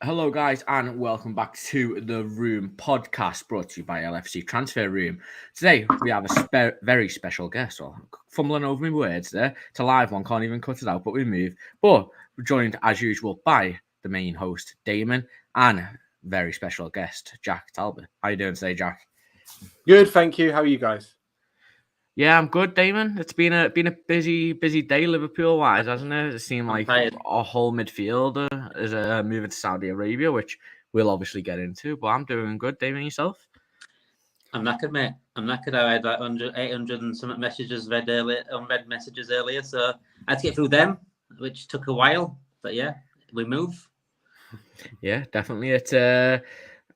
Hello, guys, and welcome back to the Room podcast brought to you by LFC Transfer Room. Today, we have a very special guest. Or fumbling over my words there. It's a live one, can't even cut it out, but we move. But we're joined, as usual, by the main host, Damon, and very special guest, Jac Talbot. How you doing today, Jac? Good, thank you. How are you guys? Yeah, I'm good, Damon. It's been a busy day Liverpool wise, hasn't it? It seemed like our whole midfield is moving to Saudi Arabia, which we'll obviously get into. But I'm doing good, Damon. Yourself? I'm knackered, mate. I'm knackered. I had like 800 and something messages unread messages earlier, so I had to get through them, which took a while. But yeah, we move. Yeah, definitely. It's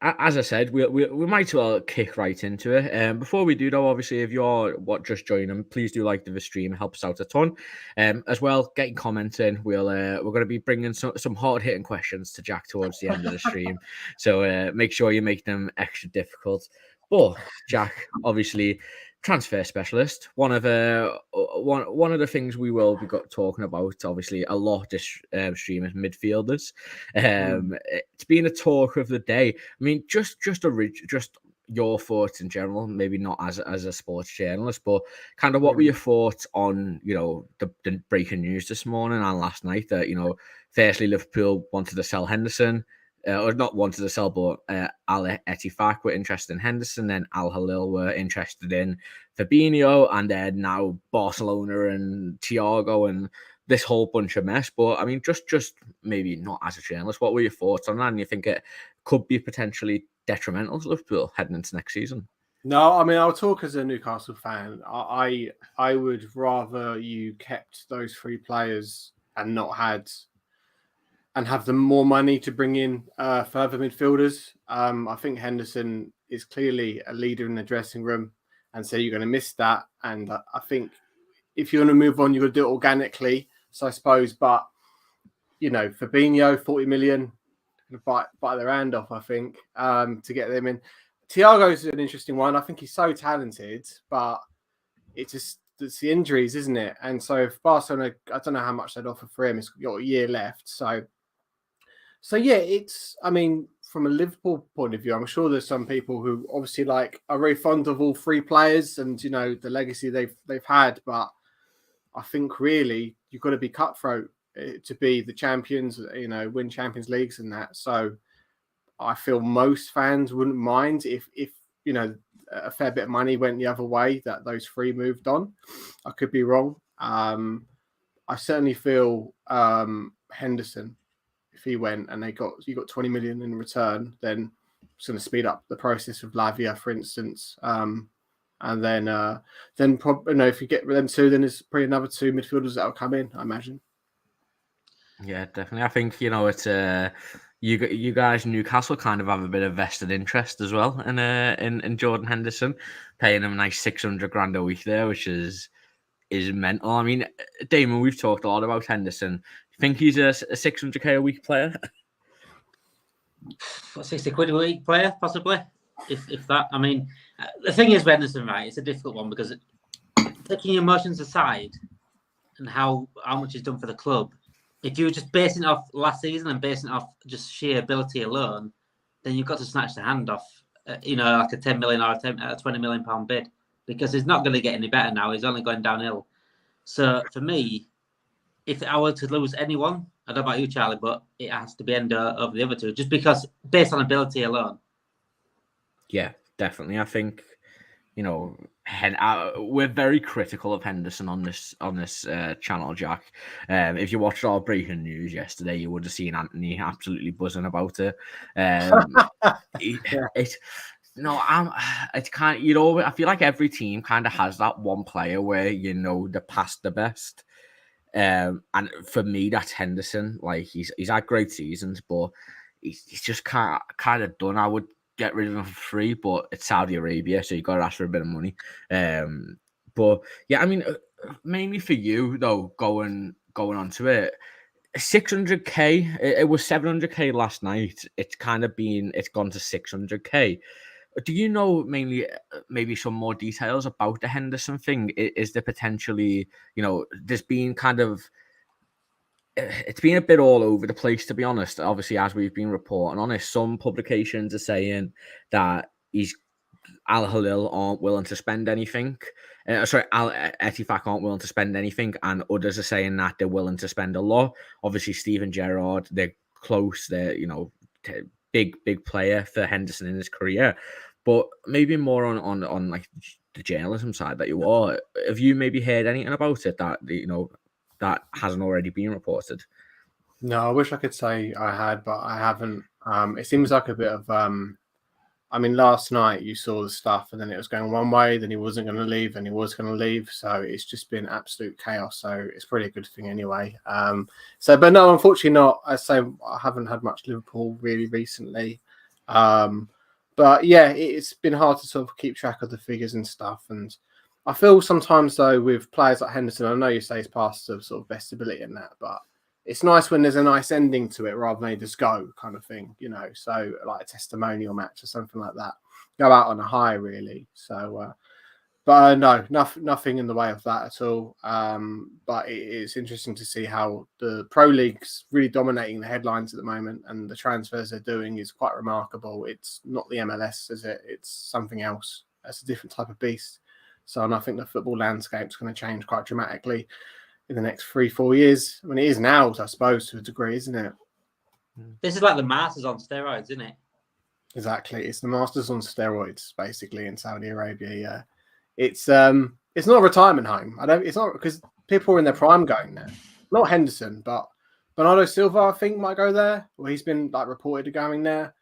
as I said, we might as well kick right into it. Before we do, though, obviously, if you're just joining, please do like the stream. It helps out a ton. As well, getting comments in. We're going to be bringing some hard hitting questions to Jac towards the end of the stream. So make sure you make them extra difficult. But Jac, obviously, transfer specialist. One of the things we will be talking about, obviously, a lot this stream is midfielders. It's been a talk of the day. I mean, just your thoughts in general, maybe not as a sports journalist, but kind of what were your thoughts on the breaking news this morning and last night that firstly Liverpool wanted to sell Henderson. Or not wanted to sell, but Al-Ettifaq were interested in Henderson, then Al-Hilal were interested in Fabinho, and then now Barcelona and Thiago and this whole bunch of mess. But I mean, just maybe not as a journalist, what were your thoughts on that? And you think it could be potentially detrimental to Liverpool heading into next season? No, I mean, I'll talk as a Newcastle fan. I would rather you kept those three players and not had... and have them more money to bring in further midfielders. I think Henderson is clearly a leader in the dressing room, and so you're going to miss that. And I think if you're going to move on, you're going to do it organically, so I suppose. But, Fabinho, 40 million, bite their hand off, I think, to get them in. Thiago's an interesting one. I think he's so talented, but it's the injuries, isn't it? And so if Barcelona, I don't know how much they'd offer for him. He's got a year left, So yeah, I mean, from a Liverpool point of view, I'm sure there's some people who obviously are very fond of all three players and the legacy they've had. But I think really you've got to be cutthroat to be the champions, win Champions Leagues and that. So I feel most fans wouldn't mind if a fair bit of money went the other way, that those three moved on. I could be wrong. I certainly feel Henderson, if he went and you got 20 million in return, then it's going to speed up the process of Lavia, for instance. And then probably, if you get them two, then there's probably another two midfielders that will come in, I imagine. Yeah, definitely. I think it's you guys, Newcastle, kind of have a bit of vested interest as well in Jordan Henderson, paying him a nice 600 grand a week there, which is mental. I mean, Damon, we've talked a lot about Henderson. Think he's a 600k a week player? 60 quid a week player, possibly, if that. I mean, the thing is with Henderson, right? It's a difficult one because taking emotions aside and how much he's done for the club, if you were just basing it off last season and basing it off just sheer ability alone, then you've got to snatch the hand off, like a 10 million or a 20 million pound bid, because he's not going to get any better now. He's only going downhill. So for me, if I were to lose anyone, I don't know about you, Charlie, but it has to be Endo over the other two, just because based on ability alone. Yeah, definitely. I think we're very critical of Henderson on this channel, Jac. If you watched our breaking news yesterday, you would have seen Anthony absolutely buzzing about it. It's kind of, I feel like every team kind of has that one player where they're past the best. And for me, that's Henderson. Like he's had great seasons, but he's just kind of done. I would get rid of him for free, but it's Saudi Arabia, so you got to ask for a bit of money. But yeah, I mean, mainly for you though, going on to it, 600k. It was 700k last night. It's gone to 600k. Do you know maybe some more details about the Henderson thing? Is there potentially, there's been kind of it's been a bit all over the place, to be honest. Obviously, as we've been reporting on it, some publications are saying that Al-Hilal aren't willing to spend anything. Al-Ettifaq aren't willing to spend anything, and others are saying that they're willing to spend a lot. Obviously, Steven Gerrard, they're close. They're big player for Henderson in his career, but maybe more on like the journalism side that you are. Have you maybe heard anything about it that that hasn't already been reported? No, I wish I could say I had, but I haven't. It seems like a bit of I mean, last night you saw the stuff, and then it was going one way, then he wasn't going to leave, and he was going to leave. So it's just been absolute chaos. So it's probably a good thing anyway. But no, unfortunately not. I say I haven't had much Liverpool really recently. But yeah, it's been hard to sort of keep track of the figures and stuff. And I feel sometimes though with players like Henderson, I know you say he's past the sort of best ability in that, but it's nice when there's a nice ending to it rather than just go kind of thing, so like a testimonial match or something like that. Go out on a high, really. So, no, nothing in the way of that at all. But it's interesting to see how the Pro League's really dominating the headlines at the moment, and the transfers they're doing is quite remarkable. It's not the MLS, is it? It's something else. It's a different type of beast. So, and I think the football landscape's going to change quite dramatically in the next 3-4 years. I mean, it is now, I suppose, to a degree, isn't it? This is like the Masters on steroids, isn't it? Exactly. It's the Masters on steroids, basically, in Saudi Arabia. Yeah, it's not a retirement home. It's not, because people are in their prime going there. Not Henderson, but Bernardo Silva, I think, might go there. Well, he's been like reported going there.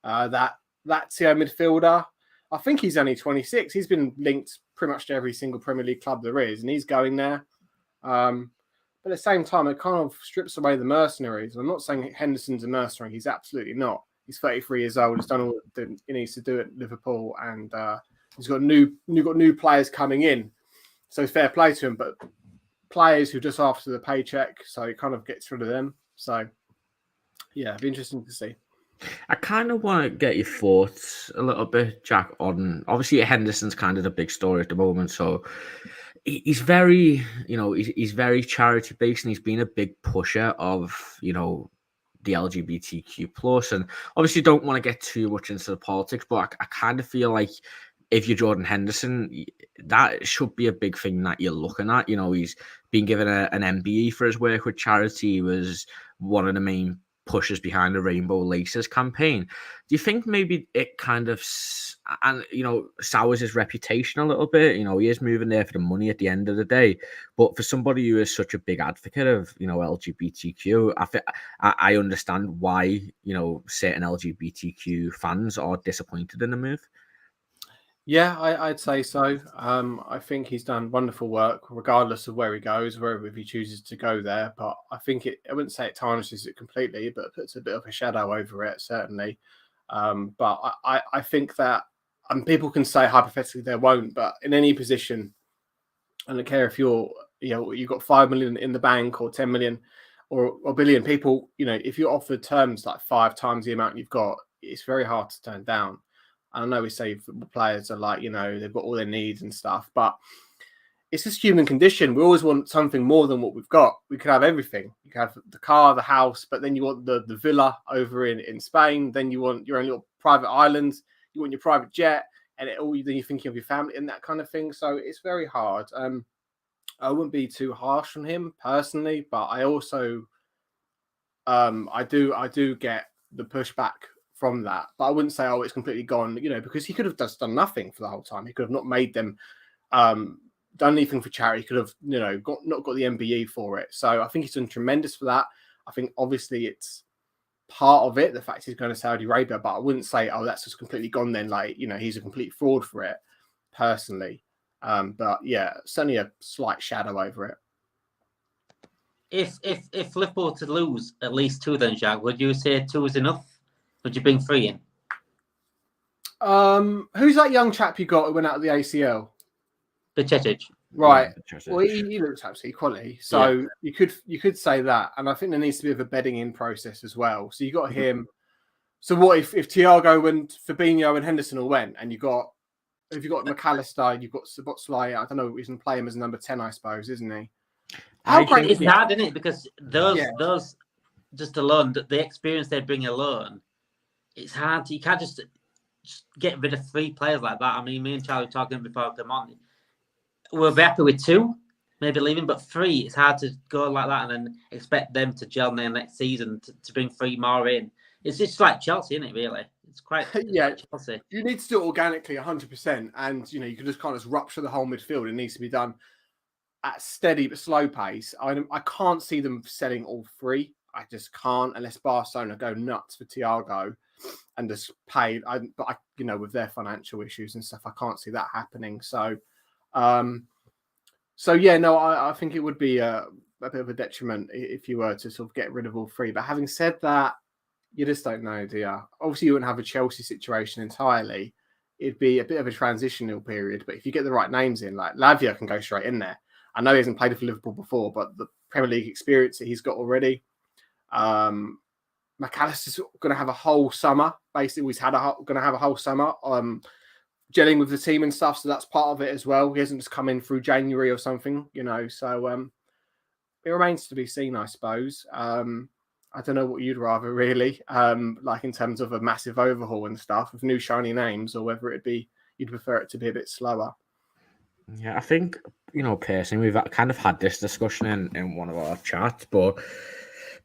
That Lazio midfielder, I think he's only 26. He's been linked pretty much to every single Premier League club there is, and he's going there. But at the same time, it kind of strips away the mercenaries. I'm not saying Henderson's a mercenary. He's absolutely not. He's 33 years old. He's done all that he needs to do at Liverpool, and he's got new players coming in. So fair play to him. But players who just after the paycheck, so it kind of gets rid of them. So yeah, it'd be interesting to see. I kind of want to get your thoughts a little bit, Jack, on obviously Henderson's kind of the big story at the moment. So he's very, he's very charity based, and he's been a big pusher of, the LGBTQ plus, and obviously don't want to get too much into the politics, but I kind of feel like if you're Jordan Henderson, that should be a big thing that you're looking at. He's been given an MBE for his work with charity. He was one of the main pushes behind the Rainbow Laces campaign. Do you think maybe it kind of sours his reputation a little bit? He is moving there for the money at the end of the day, but for somebody who is such a big advocate of LGBTQ, I understand why certain LGBTQ fans are disappointed in the move. Yeah, I'd say so. I think he's done wonderful work, regardless of where he goes, wherever if he chooses to go there. But I think I wouldn't say it tarnishes it completely, but it puts a bit of a shadow over it, certainly. But I think that, and people can say hypothetically they won't, but in any position, I don't care if you've got 5 million in the bank or 10 million or a billion, people, if you're offered terms like 5 times the amount you've got, it's very hard to turn down. I know we say football players are like, they've got all their needs and stuff, but it's just human condition. We always want something more than what we've got. We could have everything. You could have the car, the house, but then you want the villa over in Spain. Then you want your own little private island. You want your private jet, and then you're thinking of your family and that kind of thing. So it's very hard. I wouldn't be too harsh on him personally, but I also, I do get the pushback from that, but I wouldn't say, it's completely gone, because he could have just done nothing for the whole time. He could have not made them done anything for charity. He could have, not got the MBE for it. So I think he's done tremendous for that. I think obviously it's part of it, the fact he's going to Saudi Arabia, but I wouldn't say, that's just completely gone then. Like, he's a complete fraud for it, personally. But yeah, certainly a slight shadow over it. If Liverpool to lose at least 2, then Jack, would you say 2 is enough? Would you bring 3 in? Who's that young chap you got who went out of the ACL? Bajcetic. Right. Yeah, well, he looks absolutely quality. So you could say that, and I think there needs to be a bedding in process as well. So you got him. So what if Thiago and Fabinho and Henderson all went, and if you got McAllister, you've got Szoboszlai, I don't know, he's going to play him as number 10, I suppose, isn't he? How great It's is hard, isn't it? Because those just alone, the experience they bring alone, it's hard. You can't just get rid of 3 players like that. I mean, me and Charlie were talking before I come on. We'll be happy with 2, maybe leaving, but 3, it's hard to go like that and then expect them to gel next season to bring 3 more in. It's just like Chelsea, isn't it, really? It's quite like Chelsea. You need to do it organically 100%. And, you can just kind of rupture the whole midfield. It needs to be done at steady but slow pace. I can't see them selling all 3. I just can't, unless Barcelona go nuts for Thiago and just pay. With their financial issues and stuff, I can't see that happening. So, I think it would be a bit of a detriment if you were to sort of get rid of all 3. But having said that, you just don't know, do you? Obviously, you wouldn't have a Chelsea situation entirely. It'd be a bit of a transitional period. But if you get the right names in, like Lavia can go straight in there. I know he hasn't played for Liverpool before, but the Premier League experience that he's got already. McAllister's going to have a whole summer. Basically, he's going to have a whole summer gelling with the team and stuff. So that's part of it as well. He hasn't just come in through January or something, So it remains to be seen, I suppose. I don't know what you'd rather, really, like in terms of a massive overhaul and stuff with new shiny names, or whether it'd be you'd prefer it to be a bit slower. Yeah, I think, personally, we've kind of had this discussion in one of our chats, but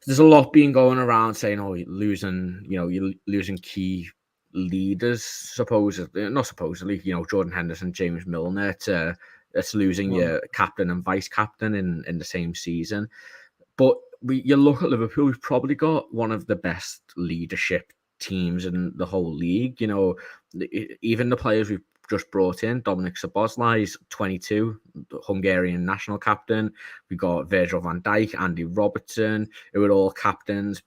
there's a lot being going around saying, you're losing key leaders, not supposedly, Jordan Henderson, James Milner, it's losing your captain and vice captain in the same season. But you look at Liverpool, we've probably got one of the best leadership teams in the whole league. Even the players we've just brought in, Dominic Szoboszlai's 22, Hungarian national captain. We got Virgil van Dijk, Andy Robertson, who are all captains.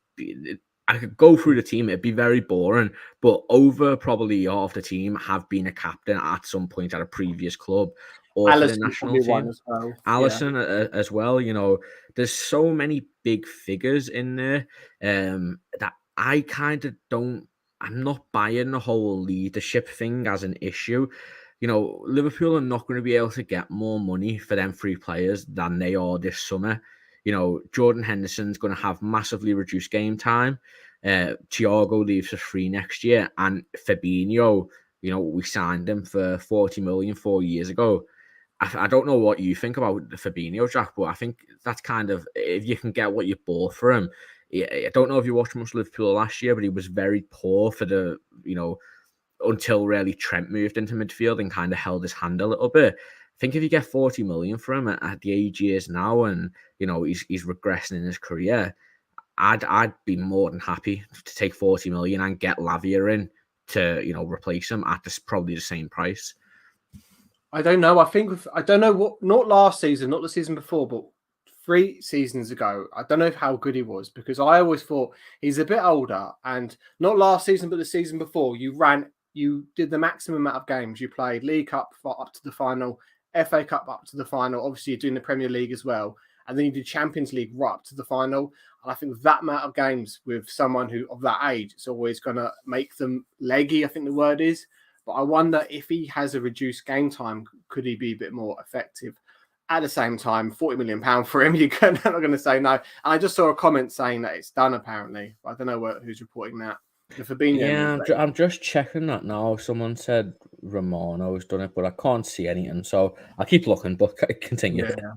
I could go through the team, it'd be very boring, but over probably half the team have been a captain at some point at a previous club or for the national team. Alisson as well. There's so many big figures in there that I kind of I'm not buying the whole leadership thing as an issue. Liverpool are not going to be able to get more money for them 3 players than they are this summer. Jordan Henderson's going to have massively reduced game time. Thiago leaves for free next year. And Fabinho, we signed him for 40 million 4 years ago. I don't know what you think about Fabinho, Jack, but I think that's kind of, if you can get what you bought for him. I don't know if you watched much Liverpool last year, but he was very poor for until really Trent moved into midfield and kind of held his hand a little bit. I think if you get 40 million for him at the age he is now, and he's regressing in his career, I'd be more than happy to take 40 million and get Lavia in to replace him at probably the same price. I don't know. I don't know what. Not last season, not the season before, but 3 seasons ago. I don't know how good he was, because I always thought he's a bit older, and not last season, but the season before, you did the maximum amount of games. You played League Cup up to the final, FA Cup up to the final. Obviously, you're doing the Premier League as well. And then you did Champions League right up to the final. And I think that amount of games with someone who of that age, it's always going to make them leggy, I think the word is. But I wonder if he has a reduced game time, could he be a bit more effective? At the same time, £40 million for him, you're not going to say no. And I just saw a comment saying that it's done, apparently. I don't know who's reporting that. Yeah, I'm just checking that now. Someone said Romano's done it, but I can't see anything. So I'll keep looking, but continue. Yeah.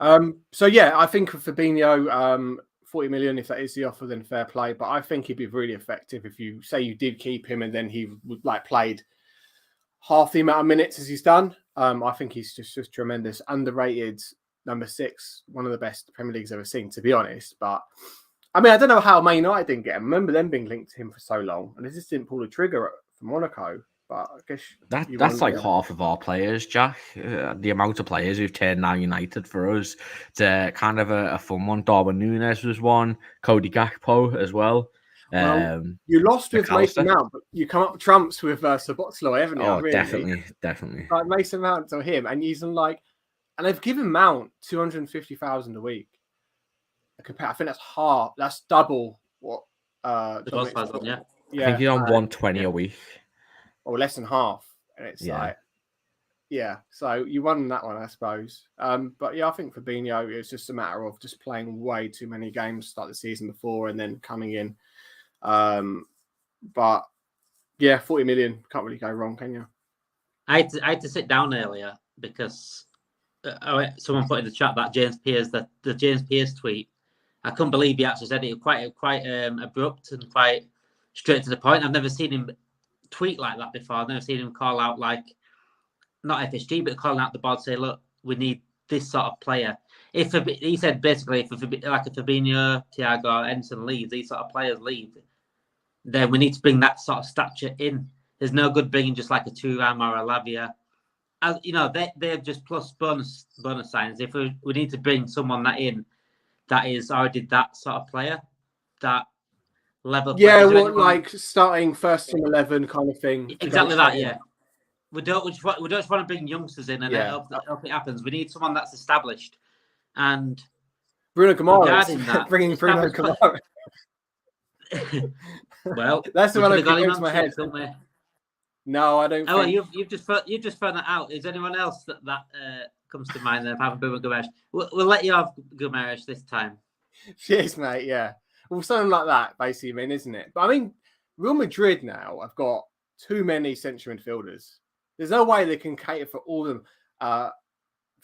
I think for Fabinho, 40 million, if that is the offer, then fair play. But I think he'd be really effective if you say you did keep him and then he would played half the amount of minutes as he's done. I think he's just tremendous, underrated, number 6, one of the best Premier League's ever seen, to be honest. But I mean, I don't know how Man United didn't get him. I remember them being linked to him for so long, and they just didn't pull the trigger for Monaco. But I guess that's like half of our players, Jack. The amount of players who've turned now United for us. It's kind of a fun one. Darwin Núñez was one. Cody Gakpo as well. You lost with Mason Mount, but you come up trumps with Szoboszlai, haven't you? Oh, really? Definitely. Like Mason Mount to him, and he's and they've given Mount 250,000 a week. I think that's half. That's double what. Yeah. I think he's on 120 a week. Or less than half, and it's Yeah, so you won that one, I suppose. But yeah, I think Fabinho, it's just a matter of just playing way too many games to start the season before and then coming in. But yeah, 40 million, can't really go wrong, can you? I had to sit down earlier because someone put in the chat that James Pearce, the James Pearce tweet. I couldn't believe he actually said it quite abrupt and quite straight to the point. I've never seen him tweet like that before. I've never seen him call out like, not FSG, but calling out the board, say, look, we need this sort of player. He said basically, if like a Fabinho, Thiago, Henderson leaves, these sort of players leave, then we need to bring that sort of stature in. There's no good bringing just like a Thuram or a Lavia. As you know, they're just plus bonus signs. If we need to bring someone that is already that sort of player, that level. Yeah, like starting first team 11 kind of thing. Exactly that. Yeah. We don't just want to bring youngsters in and hope it happens. We need someone that's established. And Bruno Guimaraes, bringing Bruno Guimaraes. Well, that's the one that goes to my head. No, I don't. Oh, well, you've just thrown that out. Is anyone else that comes to mind that have Bruno Guimaraes? We'll let you have Guimaraes this time. Cheers, mate. Yeah, well, something like that, basically, isn't it? But I mean, Real Madrid now have got too many central midfielders. There's no way they can cater for all of them.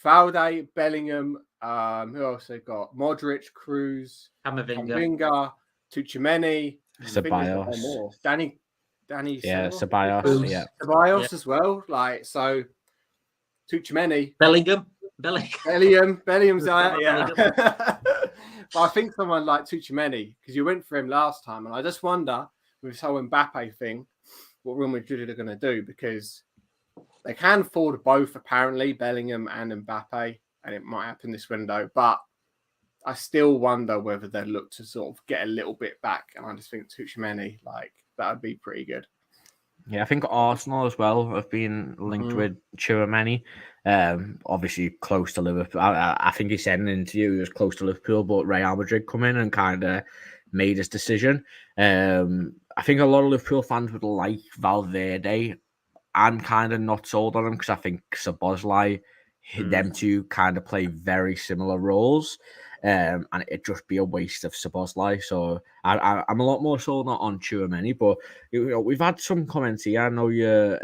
Valde, Bellingham, who else they've got? Modric, Cruz, Camavinga, Tchouaméni, Ceballos, Danny. Yeah, Ceballos. Yeah, Ceballos as well. Like so, Tchouaméni, Bellingham's out. Yeah. But I think someone like Tchouaméni, because you went for him last time, and I just wonder with this whole Mbappe thing, what Real Madrid are going to do, because they can afford both, apparently, Bellingham and Mbappe, and it might happen this window. But I still wonder whether they'll look to sort of get a little bit back. And I just think Tchouaméni, like, that would be pretty good. Yeah, I think Arsenal as well have been linked with Tchouaméni. Obviously close to Liverpool. I think he said in an interview he was close to Liverpool, but Real Madrid come in and kind of made his decision. I think a lot of Liverpool fans would like Valverde. I'm kind of not sold on him because I think Szoboszlai, them two kind of play very similar roles, and it'd just be a waste of Szoboszlai. So I'm a lot more sold on Tchouaméni, but we've had some comments here. I know you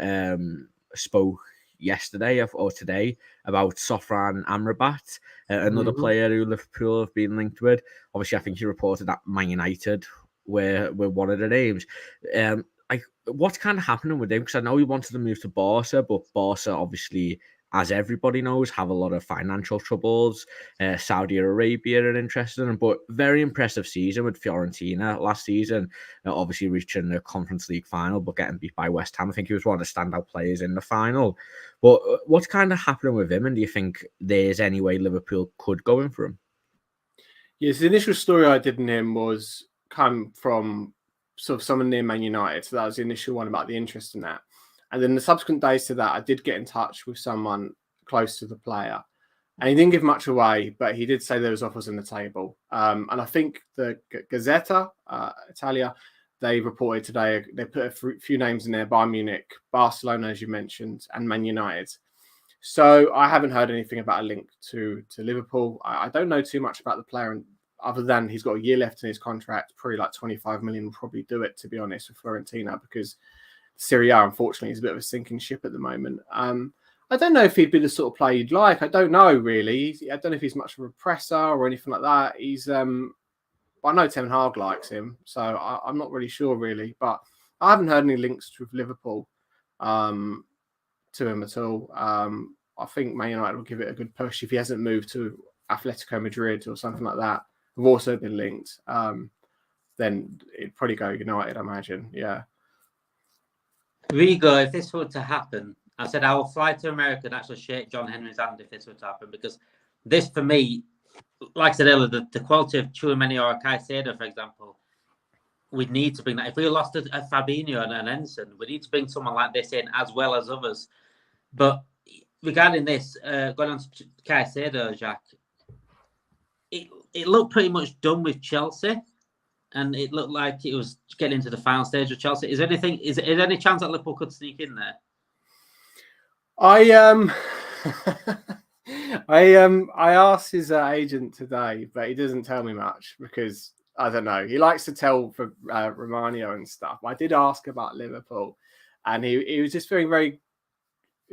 spoke yesterday or today about Sofran Amrabat, another player who Liverpool have been linked with. Obviously, I think you reported that Man United were one of the names. Like, what's kind of happening with him? Because I know he wanted to move to Barca, but Barca, obviously, as everybody knows, have a lot of financial troubles. Saudi Arabia are interested in him, but very impressive season with Fiorentina last season. Obviously, reaching the Conference League final, but getting beat by West Ham. I think he was one of the standout players in the final. But what's kind of happening with him? And do you think there's any way Liverpool could go in for him? Yes, the initial story I did in him was come from sort of someone near Man United. So that was the initial one about the interest in that. And then the subsequent days to that, I did get in touch with someone close to the player. And he didn't give much away, but he did say there was offers on the table. And I think the Gazzetta Italia, they reported today, they put a few names in there: Bayern Munich, Barcelona, as you mentioned, and Man United. So I haven't heard anything about a link to Liverpool. I don't know too much about the player, other than he's got a year left in his contract. Probably like 25 million will probably do it, to be honest, with Fiorentina, because Serie A, unfortunately, is a bit of a sinking ship at the moment. I don't know if he'd be the sort of player you'd like. I don't know, really. I don't know if he's much of a presser or anything like that. He's, I know Ten Hag likes him, so I'm not really sure, really. But I haven't heard any links with Liverpool to him at all. I think Man United will give it a good push if he hasn't moved to Atletico Madrid or something like that. Have also been linked. Then it'd probably go United, I imagine. Yeah. Rigo, if this were to happen, I said I will fly to America and actually shake John Henry's hand if this were to happen, because this, for me, like I said earlier, the quality of Tchouaméni or Caicedo, for example, we need to bring that. If we lost a Fabinho and an Henderson, we need to bring someone like this in as well as others. But regarding this, going on to Caicedo, Jac, it looked pretty much done with Chelsea. And it looked like it was getting into the final stage of Chelsea. Is there any chance that Liverpool could sneak in there? I I asked his agent today, but he doesn't tell me much because I don't know. He likes to tell for Romeo and stuff. I did ask about Liverpool, and he was just feeling very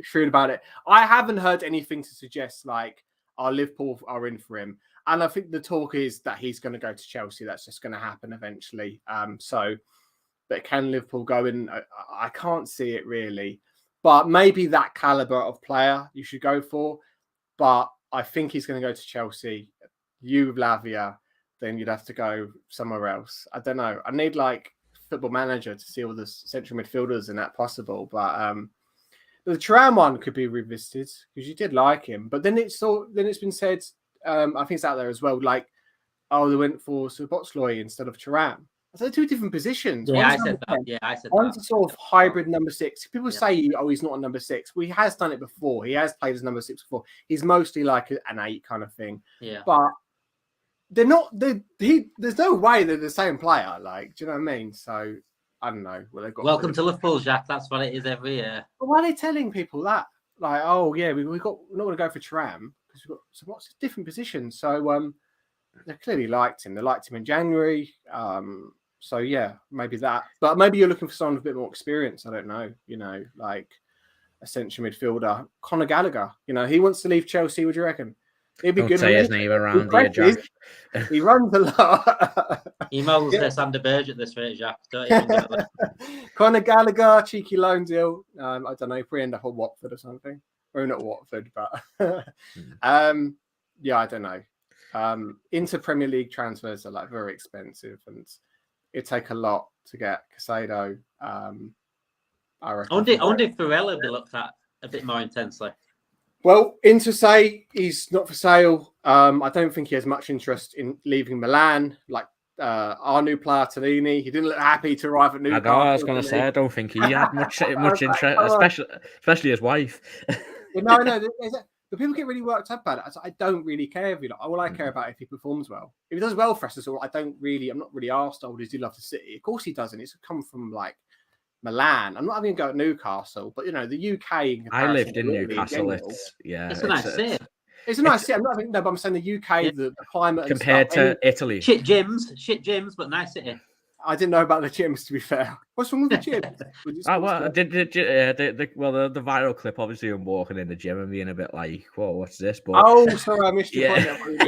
shrewd about it. I haven't heard anything to suggest like our Liverpool are in for him, and I think the talk is that he's going to go to Chelsea. That's just going to happen eventually. But can Liverpool go in? I can't see it really. But maybe that caliber of player you should go for. But I think he's going to go to Chelsea. You with Lavia, then you'd have to go somewhere else. I don't know. I need like Football Manager to see all the central midfielders and that possible. But the Thuram one could be revisited because you did like him. But then it's been said. I think it's out there as well. Like, oh, they went for Szoboszlai instead of Thuram. So two different positions. Yeah, I said that. Yeah, I said that. One's a sort of hybrid number 6. People say, "Oh, he's not a number 6." Well, he has done it before. He has played as number 6 before. He's mostly like an 8 kind of thing. Yeah. But they're not. There's no way they're the same player. Like, do you know what I mean? So I don't know. Well, they've got. Welcome to Liverpool, Jac. That's what it is every year. But why are they telling people that? Like, oh yeah, we're not going to go for Thuram because we've got some lots of different positions. So they clearly liked him. They liked him in January. So yeah, maybe that. But maybe you're looking for someone with a bit more experience. I don't know. You know, like a central midfielder, Conor Gallagher. You know, he wants to leave Chelsea. Would you reckon? He'd be Don't good. say his name around here, Jack. He runs a lot. He models their Sander Berge at this rate, Jack. Don't even get that. Conor Gallagher, cheeky loan deal. I don't know. Probably end up at Watford or something. Or not Watford, but yeah, I don't know. Into Premier League transfers are like very expensive and it'd take a lot to get Casado. I wonder if Varela would be looked at a bit more intensely. Well, Inter say he's not for sale. I don't think he has much interest in leaving Milan. Like our new player Tellini, he didn't look happy to arrive at Newcastle. I was going to say, I don't think he had much interest, especially his wife. No. The people get really worked up about it. I don't really care if all I care about if he performs well. If he does well for us, I'm not really asked, oh, does he love the city? Of course he doesn't. It's come from like Milan. I'm not even going to go to Newcastle, but you know, the UK. I lived in Newcastle. It's a nice city. It's a nice city. But I'm saying the UK, the climate compared to Italy. Shit gyms, but nice city. I didn't know about the gyms, to be fair. What's wrong with the gyms? The viral clip, obviously, I'm walking in the gym and being a bit like, "Whoa, what's this?" But sorry, I missed your point.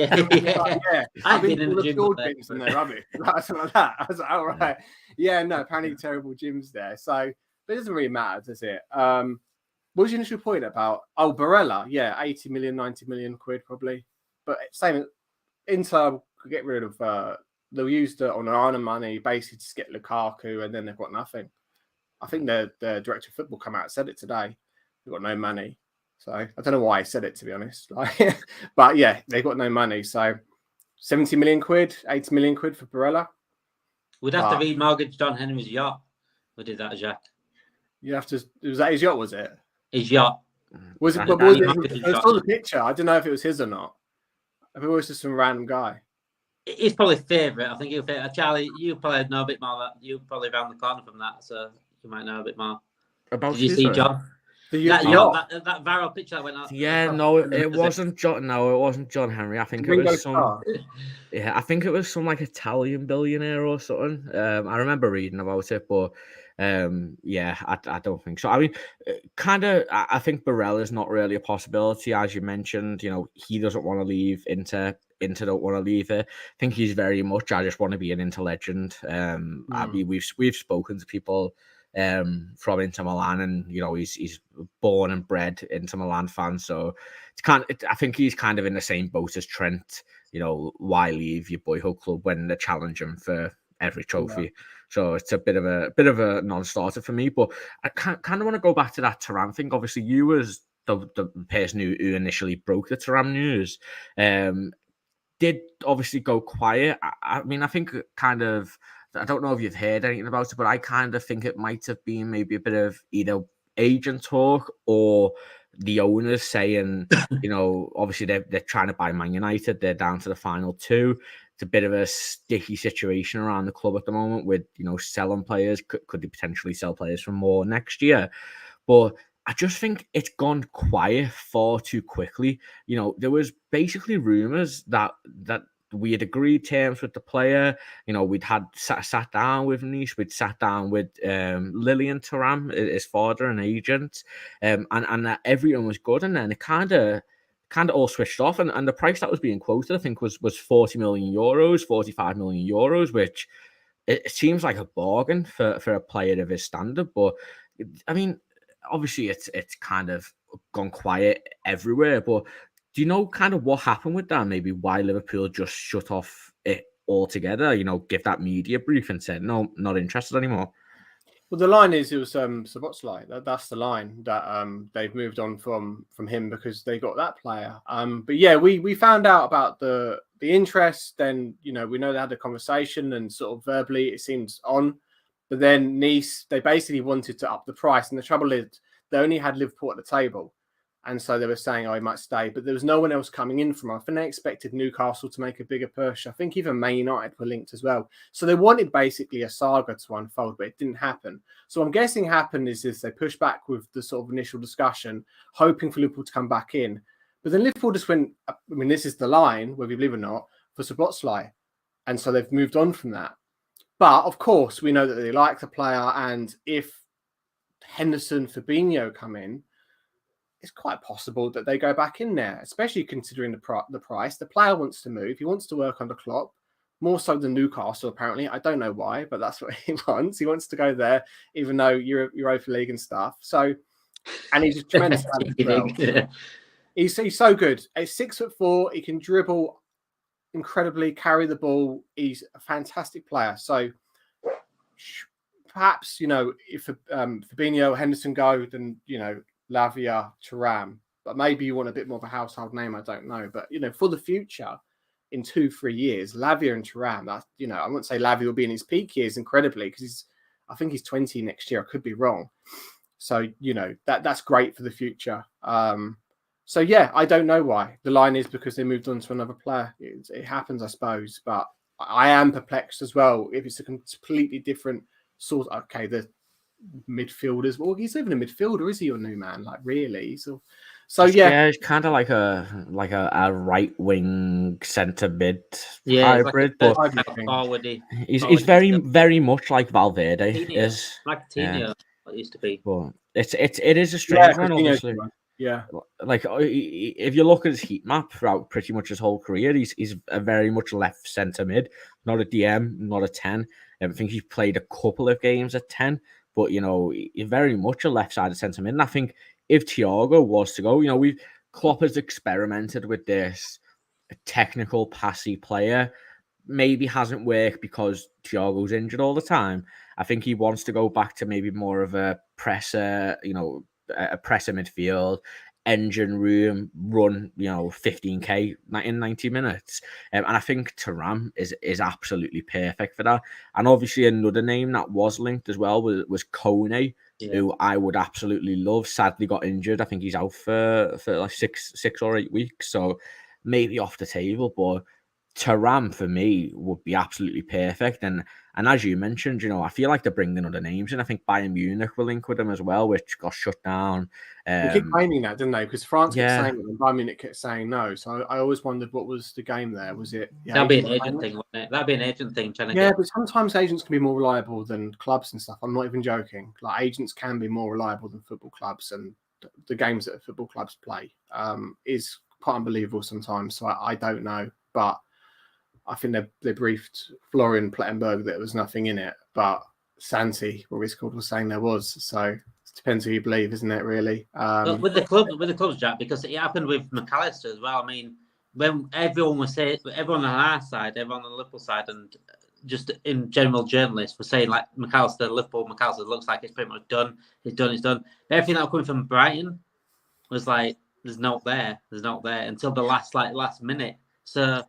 I've been in the gym gyms and they're rubbish. Something like that. I was like, all right, yeah, no, apparently terrible gyms there. So but it doesn't really matter, does it? What was your initial point about? Oh, Barella, yeah, 80 million, 90 million quid probably. But same, Inter could get rid of. They'll use the Onana money basically to get Lukaku, and then they've got nothing. I think the director of football come out and said it today. They've got no money, so I don't know why he said it, to be honest. But yeah, they've got no money. So 70 million quid, 80 million quid for Barella. We'd have to remortgage John Henry's yacht. We did that, Jack. You have to. Was that his yacht? Was it his yacht? Was it? I saw the picture. I don't know if it was his or not. I think it was just some random guy. He's probably favourite. I think he'll favourite. Charlie, you probably know a bit more. That you probably around the corner from that, so you might know a bit more. Did you see John? That viral picture that went out. Yeah, no, it wasn't John. No, it wasn't John Henry. I think it was some. Yeah, I think it was some like Italian billionaire or something. I remember reading about it, but yeah, I don't think so. I mean, I think Barella is not really a possibility, as you mentioned. You know, he doesn't want to leave Inter don't want to leave it. I think he's very much, I just want to be an Inter legend. I mean, we've spoken to people from Inter Milan, and you know, he's born and bred Inter Milan fan, so I think he's kind of in the same boat as Trent. You know, why leave your boyhood club when they're challenging for every trophy? Yeah. So it's a bit of a non-starter for me. But I kind of want to go back to that Thuram thing. Obviously, you was the person who initially broke the Thuram news. Did obviously go quiet. I mean, I think kind of, I don't know if you've heard anything about it, but I kind of think it might have been maybe a bit of either agent talk or the owners saying, you know, obviously they're trying to buy Man United. They're down to the final 2. It's a bit of a sticky situation around the club at the moment with, you know, selling players. Could they potentially sell players for more next year? But I just think it's gone quiet far too quickly. There was basically rumours that we had agreed terms with the player. We'd had sat down with Nice, we'd sat down with Lilian Thuram, his father, an agent, and that everyone was good. And then it kind of all switched off. And the price that was being quoted, I think, was 40 million euros, 45 million euros, which it seems like a bargain for a player of his standard. But I mean, obviously it's kind of gone quiet everywhere, but do you know kind of what happened with that? Maybe why Liverpool just shut off it altogether? Give that media brief and said no, not interested anymore. Well, the line is it was Szoboszlai. That's the line that they've moved on from him because they got that player. But yeah, we found out about the interest. Then we know they had a conversation and sort of verbally it seems on. But then Nice, they basically wanted to up the price. And the trouble is they only had Liverpool at the table. And so they were saying, he might stay. But there was no one else coming in from us. And they expected Newcastle to make a bigger push. I think even Man United were linked as well. So they wanted basically a saga to unfold, but it didn't happen. So I'm guessing happened is they pushed back with the sort of initial discussion, hoping for Liverpool to come back in. But then Liverpool just went, this is the line, whether you believe it or not, for Szoboszlai. And so they've moved on from that. But of course, we know that they like the player, and if Henderson, Fabinho come in, it's quite possible that they go back in there, especially considering the price. The player wants to move; he wants to work under Klopp, more so than Newcastle. Apparently, I don't know why, but that's what he wants. He wants to go there, even though Europa League and stuff. So, and he's a tremendous talent as well. Yeah. He's so good. He's 6'4". He can dribble incredibly, carry the ball. He's a fantastic player. So perhaps if Fabinho, Henderson go, then Lavia, Thuram. But maybe you want a bit more of a household name. I don't know. But for the future, in 2-3 years, Lavia and Thuram. That I wouldn't say Lavia will be in his peak years incredibly because I think he's 20 next year. I could be wrong. So that's great for the future. So yeah, I don't know why. The line is because they moved on to another player. It happens, I suppose. But I am perplexed as well. If it's a completely different sort. Okay, the midfielders. Well, he's even a midfielder, is he, your new man? Like really? So yeah, it's kind of like a right wing centre mid hybrid, but he's very much like Valverde is. Like Coutinho, what used to be. But it is a strange one, obviously. Yeah, like if you look at his heat map throughout pretty much his whole career, he's a very much left centre mid, not a DM, not a 10. I think he's played a couple of games at 10, but he's very much a left-sided centre mid. And I think if Thiago was to go, Klopp has experimented with this technical passy player. Maybe hasn't worked because Thiago's injured all the time. I think he wants to go back to maybe more of a presser, a presser midfield, engine room, run, 15k in 90 minutes. And I think Thuram is absolutely perfect for that. And obviously another name that was linked as well was Kone, who I would absolutely love. Sadly got injured. I think he's out for like 6 or 8 weeks. So maybe off the table, but Thuram for me would be absolutely perfect. And as you mentioned, I feel like they're bringing other names, and I think Bayern Munich will link with them as well, which got shut down. They keep claiming that, didn't they? Because France kept saying it and Bayern Munich kept saying no. So I always wondered what was the game there. Was it? That'd be an agent thing, wouldn't it? That'd be an agent thing. But sometimes agents can be more reliable than clubs and stuff. I'm not even joking. Like agents can be more reliable than football clubs, and the games that football clubs play is quite unbelievable sometimes. So I don't know, but I think they briefed Florian Plettenberg that there was nothing in it, but Santi, what he's called, was saying there was. So it depends who you believe, isn't it? Really. But with the clubs, Jack, because it happened with McAllister as well. I mean, when everyone was saying, everyone on our side, everyone on the Liverpool side, and just in general, journalists were saying like McAllister looks like it's pretty much done. He's done. But everything that was coming from Brighton was like, there's not there until the last minute. So.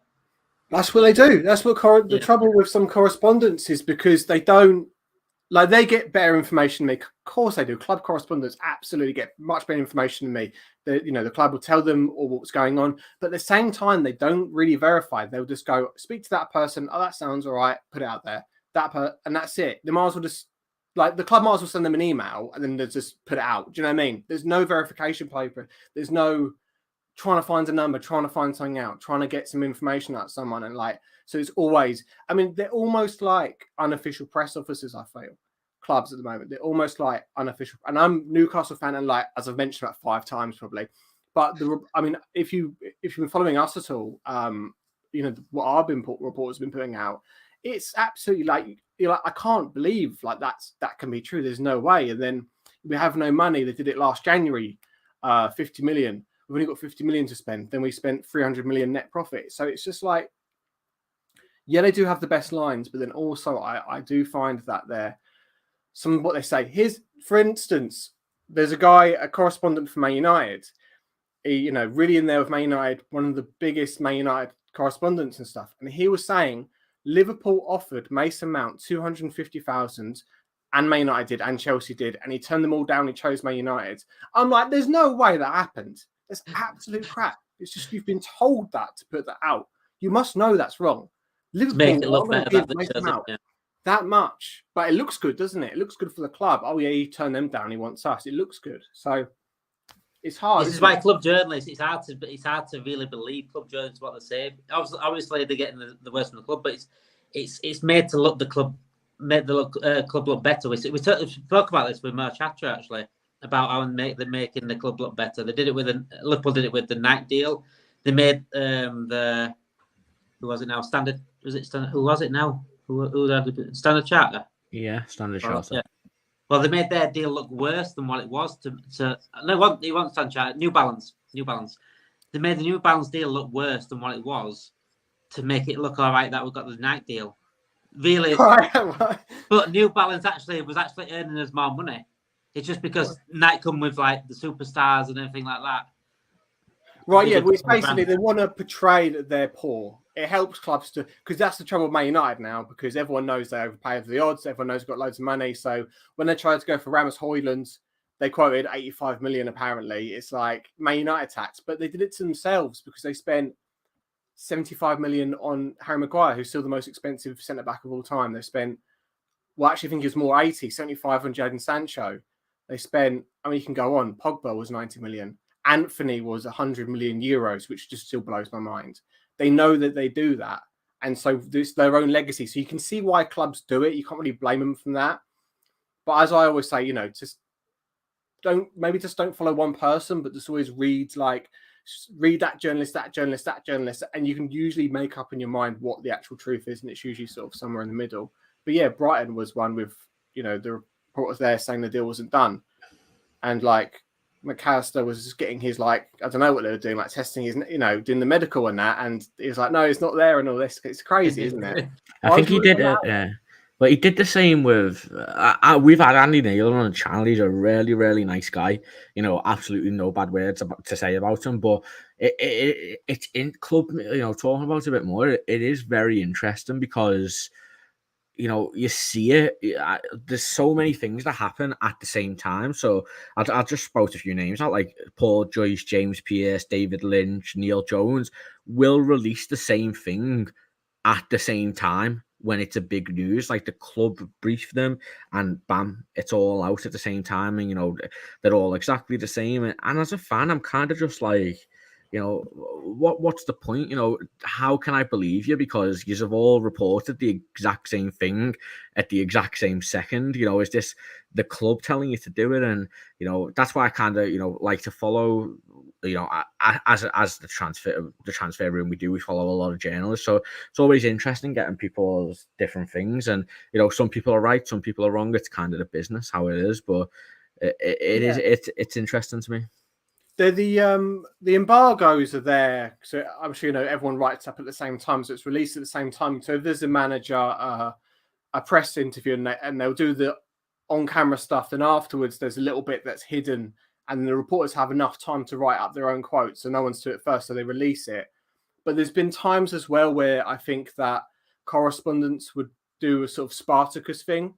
That's what they do. That's what the trouble with some correspondence is, because they don't, like, they get better information than me. Of course they do. Club correspondents absolutely get much better information than me. The club will tell them all what's going on, but at the same time, they don't really verify. They'll just go speak to that person. Oh, that sounds all right. Put it out there. And that's it. They might as well just Like the club might as well send them an email and then they just put it out. Do you know what I mean? There's no verification paper. There's no trying to find a number, trying to find something out, trying to get some information out of someone. And like, so it's always, I mean, they're almost like unofficial press officers, I feel, clubs at the moment. They're almost like unofficial. And I'm Newcastle fan, and like, as I've mentioned about 5 times probably. But I mean, if you've been following us at all, you know, what our reporters have been putting out, it's absolutely like, you're like, I can't believe like that can be true. There's no way. And then we have no money. They did it last January, 50 million. We've only got 50 million to spend. Then we spent 300 million net profit. So it's just like, yeah, they do have the best lines, but then also I do find that they're some of what they say. Here's, for instance, there's a correspondent for Man United. He, you know, really in there with Man United, one of the biggest Man United correspondents and stuff. And he was saying Liverpool offered Mason Mount 250,000, and Man United did, and Chelsea did, and he turned them all down. He chose Man United. I'm like, there's no way that happened. That's absolute crap. It's just you've been told that to put that out. You must know that's wrong. Liverpool Make it look better that much, but it looks good, doesn't it? It looks good for the club. Oh yeah, he turned them down. He wants us. It looks good. So it's hard. This is why club journalists. It's hard to really believe club journalists what they say. Obviously, they're getting the worst from the club, but it's made to look the club, club look better. We spoke about this with Mer Chatter actually about how they're making the club look better. They did it Liverpool did it with the Nike deal. They made who was it now? Standard. Was it Standard? Who was it now? Who had Standard Charter? Yeah, Standard Charter. Yeah. Well, they made their deal look worse than what it was. No, he wants Standard Charter. New Balance. They made the New Balance deal look worse than what it was to make it look all right that we got the Nike deal. Really, but New Balance was actually earning us more money. It's just because Nike come with like the superstars and everything like that. Right, yeah, well, it's basically they want to portray that they're poor. It helps clubs to, because that's the trouble with Man United now, because everyone knows they overpay for the odds. Everyone knows they've got loads of money. So when they tried to go for Ramos Højlund, they quoted 85 million apparently. It's like Man United tax, but they did it to themselves because they spent 75 million on Harry Maguire, who's still the most expensive centre-back of all time. They spent, well, actually I think it was more 75 on Jadon Sancho. They spent, I mean, you can go on. Pogba was 90 million. Anthony was 100 million euros, which just still blows my mind. They know that they do that. And so it's their own legacy. So you can see why clubs do it. You can't really blame them from that. But as I always say, you know, just don't follow one person, but just always read that journalist, and you can usually make up in your mind what the actual truth is, and it's usually sort of somewhere in the middle. But yeah, Brighton was one with, you know, the reporters there saying the deal wasn't done. And like McAllister was just getting his, like, I don't know what they were doing, like testing his, you know, doing the medical and that, and he was like, no, it's not there and all this. It's crazy, isn't it? I think he did it, yeah. But he did the same with, we've had Andy Naylor on the channel. He's a really, really nice guy. You know, absolutely no bad words to say about him. But it's in club, you know, talking about it a bit more, it is very interesting because, you know, you see it. There's so many things that happen at the same time. So I'll just spout a few names out, like Paul Joyce, James Pearce, David Lynch, Neil Jones will release the same thing at the same time when it's a big news. Like the club brief them and bam, it's all out at the same time. And, you know, they're all exactly the same. And as a fan, I'm kind of just like, you know, what's the point? You know, how can I believe you? Because you have all reported the exact same thing at the exact same second. You know, is this the club telling you to do it? And, you know, that's why I kind of, you know, like to follow, you know, as the transfer room we follow a lot of journalists. So it's always interesting getting people's different things. And, you know, some people are right, some people are wrong. It's kind of the business, how it is. But it's interesting to me. The embargoes are there, so I'm sure, you know, everyone writes up at the same time, so it's released at the same time. So if there's a manager, a press interview, and they'll do the on-camera stuff, then afterwards there's a little bit that's hidden, and the reporters have enough time to write up their own quotes, so no one's to it first, so they release it. But there's been times as well where I think that correspondents would do a sort of Spartacus thing,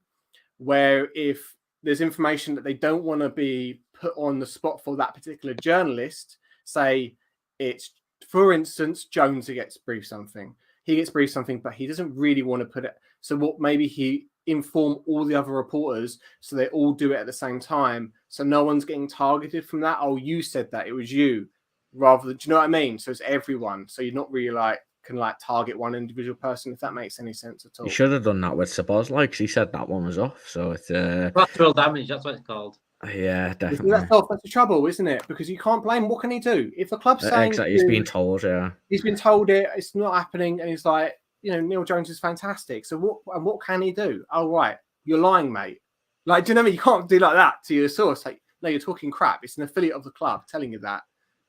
where if there's information that they don't want to be put on the spot for that particular journalist, say it's, for instance, Jones who gets briefed something. He gets briefed something, but he doesn't really want to put it. So what maybe inform all the other reporters so they all do it at the same time. So no one's getting targeted from that. Oh, you said that, it was you, rather than, do you know what I mean? So it's everyone. So you're not really can target one individual person, if that makes any sense at all. You should have done that with Sabozlai, because he said that one was off. So it's collateral damage, that's what it's called. Yeah, definitely. That's the trouble, isn't it? Because you can't blame. What can he do if the club's saying exactly, he's being told? Yeah, he's been told it's not happening, and he's like, Neil Jones is fantastic. So what can he do? Oh right, you're lying, mate. Like, do you know what I mean? You can't do like that to your source. Like, no, you're talking crap. It's an affiliate of the club telling you that,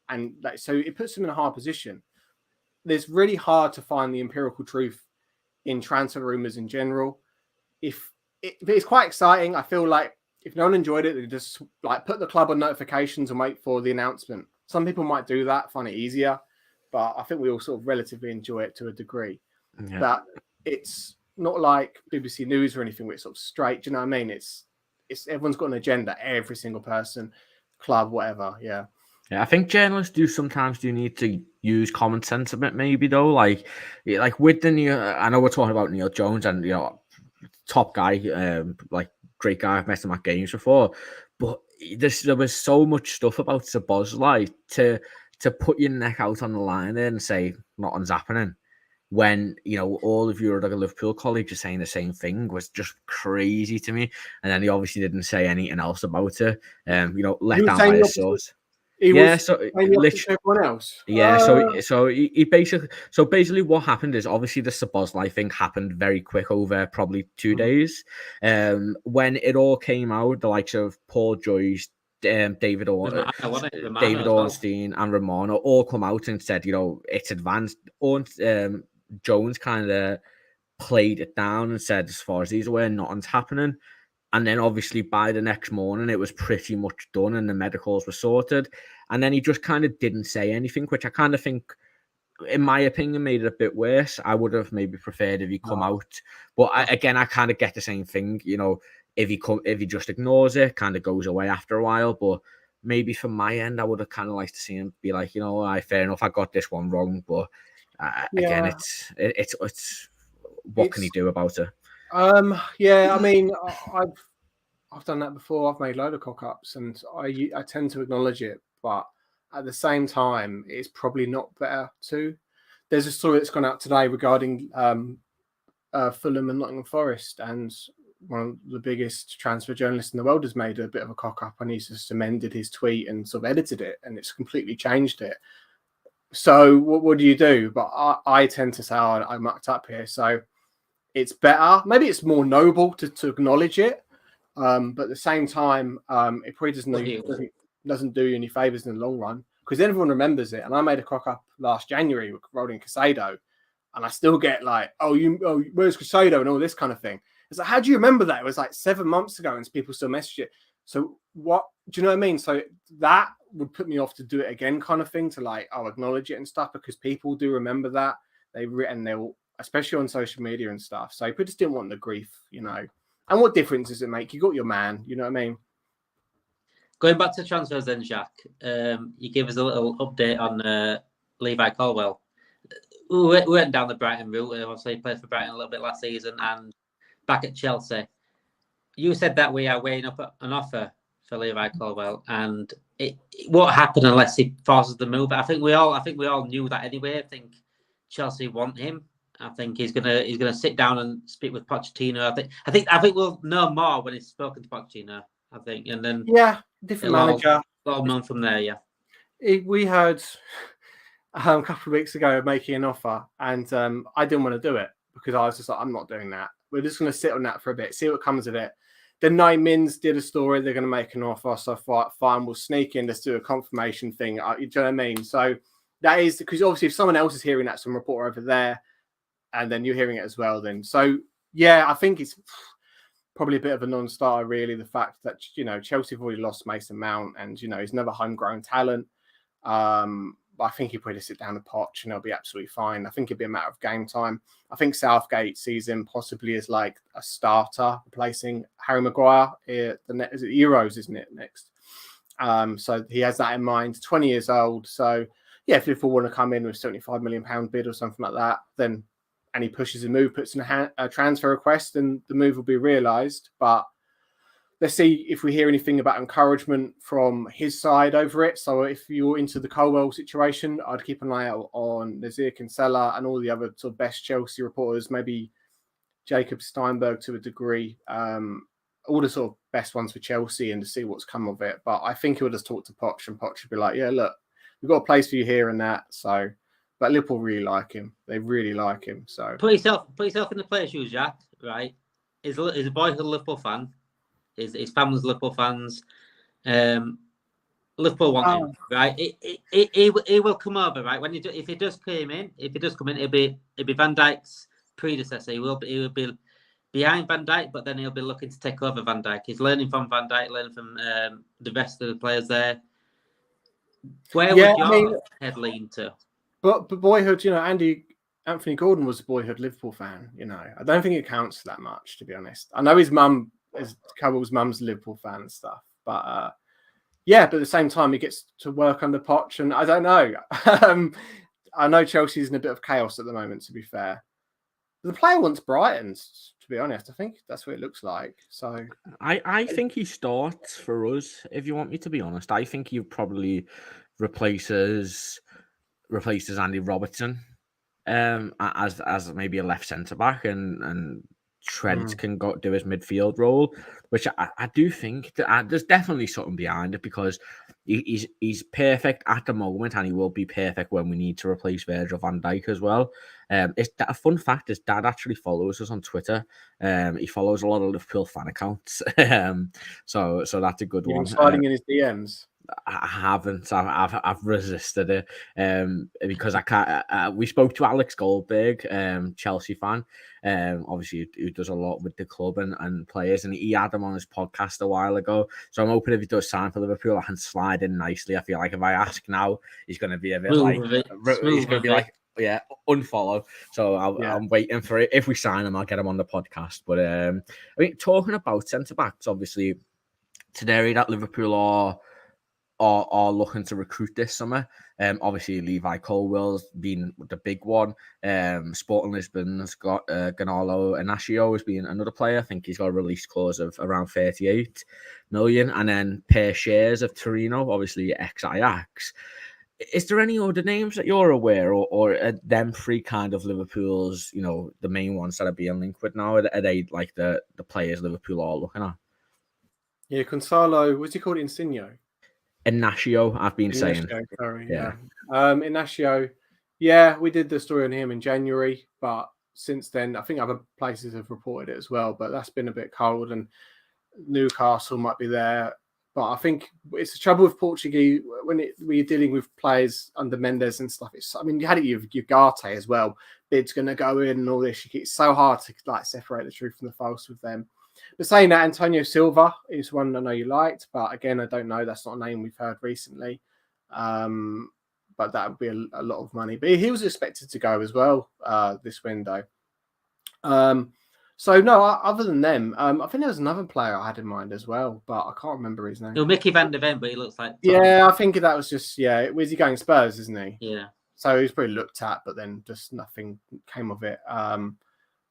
and so it puts him in a hard position. It's really hard to find the empirical truth in transfer rumors in general. If it's quite exciting, I feel like if no one enjoyed it, they just put the club on notifications and wait for the announcement. Some people might do that, find it easier, but I think we all sort of relatively enjoy it to a degree. Yeah. But it's not like BBC News or anything where it's sort of straight. Do you know what I mean? It's everyone's got an agenda, every single person, club, whatever. Yeah. Yeah, I think journalists sometimes need to use common sense a bit, maybe though. Like with the Neil, I know we're talking about Neil Jones and top guy, great guy. I've met him at games before, but there was so much stuff about Sabozlai to put your neck out on the line there and say nothing's happening when all of your other Liverpool colleagues are saying the same thing was just crazy to me. And then he obviously didn't say anything else about it. Let down by his source. So everyone else. So he basically what happened is obviously the Sabozlai thing happened very quick over probably 2 days. When it all came out, the likes of Paul Joyce, David Ornstein and Romano all come out and said, it's advanced. Jones kind of played it down and said, as far as he's aware, nothing's happening. And then obviously by the next morning, it was pretty much done and the medicals were sorted. And then he just kind of didn't say anything, which I kind of think, in my opinion, made it a bit worse. I would have maybe preferred if he come out. But I kind of get the same thing, if he just ignores it, kind of goes away after a while. But maybe from my end, I would have kind of liked to see him be like, fair enough, I got this one wrong. But again, it's what can he do about it? I mean, I've done that before. I've made a load of cock-ups and I tend to acknowledge it, but at the same time, it's probably not better to. There's a story that's gone out today regarding Fulham and Nottingham Forest, and one of the biggest transfer journalists in the world has made a bit of a cock-up, and he's just amended his tweet and sort of edited it, and it's completely changed it. So what do you do? But I tend to say, I mucked up here. So it's better. Maybe it's more noble to acknowledge it. But at the same time, it probably doesn't do you any favors in the long run, because everyone remembers it. And I made a cock up last January with Rolling Casado, and I still get like, where's Casado and all this kind of thing. It's like, how do you remember that? It was like 7 months ago, and people still message it. So what do you know what I mean? So that would put me off to do it again, kind of thing. To acknowledge it and stuff, because people do remember that they'll, especially on social media and stuff. So people just didn't want the grief, And what difference does it make? You got your man, you know what I mean? Going back to transfers then, Jac, you gave us a little update on Levi Colwill. We went down the Brighton route. Obviously, he played for Brighton a little bit last season and back at Chelsea. You said that we are weighing up an offer for Levi Colwill, and it won't happen unless he forces the move. But I think we all knew that anyway. I think Chelsea want him. I think he's gonna sit down and speak with Pochettino. I think we'll know more when he's spoken to Pochettino. I think, and then different manager. All known from there. Yeah, we heard a couple of weeks ago making an offer, and I didn't want to do it because I was just like, I'm not doing that. We're just going to sit on that for a bit, see what comes of it. Then 9 Mins did a story. They're going to make an offer, so I thought, fine, we'll sneak in. Let's do a confirmation thing. You know what I mean? So that is because obviously if someone else is hearing that, some reporter over there, and then you're hearing it as well, then I think it's probably a bit of a non-starter, really. The fact that Chelsea have already lost Mason Mount, and he's never homegrown talent. But I think he'll probably sit down the Poch and it'll be absolutely fine. I think it'd be a matter of game time. I think Southgate sees him possibly as like a starter replacing Harry Maguire. Is it Euros, isn't it, next? So he has that in mind. 20 years old. So, yeah, if Liverpool want to come in with £75 million bid or something like that, then and he pushes a move, puts in a transfer request, and the move will be realised. But let's see if we hear anything about encouragement from his side over it. So if you're into the Colwill situation, I'd keep an eye out on Nazir Kinsella and all the other sort of best Chelsea reporters, maybe Jacob Steinberg to a degree, all the sort of best ones for Chelsea, and to see what's come of it. But I think he'll just talk to Poch, and Poch would be like, yeah, look, we've got a place for you here and that. So, but Liverpool really like him. They really like him. So put yourself in the player's shoes, Jack, right? He's a boyhood Liverpool fan. His family's Liverpool fans. Liverpool want him, right? He will come over, right? If he does come in, it'll be Van Dijk's predecessor. He will be behind Van Dijk, but then he'll be looking to take over Van Dijk. He's learning from Van Dijk, learning from the rest of the players there. Where would your head lean to? But boyhood, Anthony Gordon was a boyhood Liverpool fan. I don't think it counts that much, to be honest. I know his mum, Colwill's mum's a Liverpool fan and stuff, but but at the same time, he gets to work under Poch, and I don't know. I know Chelsea's in a bit of chaos at the moment, to be fair. The player wants Brighton, to be honest. I think that's what it looks like. So I think he starts for us, if you want me to be honest. I think he probably replaces Andy Robertson as maybe a left centre back, and Trent can do his midfield role, which I do think that there's definitely something behind it, because he's perfect at the moment, and he will be perfect when we need to replace Virgil van Dijk as well. It's a fun fact: his dad actually follows us on Twitter. He follows a lot of Liverpool fan accounts, so that's a good one. Sliding in his DMs. I haven't. I've resisted it because I can't. We spoke to Alex Goldberg, Chelsea fan, obviously who does a lot with the club and players, and he had him on his podcast a while ago. So I'm hoping if he does sign for Liverpool, I can slide in nicely. I feel like if I ask now, he's going to be a bit he's going to be like, yeah, unfollow. So I'm waiting for it. If we sign him, I'll get him on the podcast. But I mean, talking about centre backs, obviously today that Liverpool are looking to recruit this summer. Obviously, Levi Colwill's been the big one. Sporting Lisbon's got Gonzalo Inacio has been another player. I think he's got a release clause of around 38 million. And then Per Shares of Torino, obviously ex-Ajax. Is there any other names that you're aware of, or are them three kind of Liverpool's, the main ones that are being linked with now? Are they like the players Liverpool are looking at? Yeah, Gonzalo, what's he called? Insigne? Inacio, I've been saying. Sorry, yeah. Inacio, yeah, we did the story on him in January, but since then, I think other places have reported it as well, but that's been a bit cold, and Newcastle might be there. But I think it's the trouble with Portuguese when you're dealing with players under Mendes and stuff. You had it with Ugarte as well. Bid's going to go in and all this. It's so hard to separate the truth from the false with them. But saying that, Antonio Silva is one I know you liked, but again, I don't know. That's not a name we've heard recently. But that would be a lot of money. But he was expected to go as well this window. So no, other than them, I think there was another player I had in mind as well, but I can't remember his name. No, Mickey Van der Ven, but he looks like... Yeah, I think that was just, where's he going? Spurs, isn't he? Yeah. So he was probably looked at, but then just nothing came of it.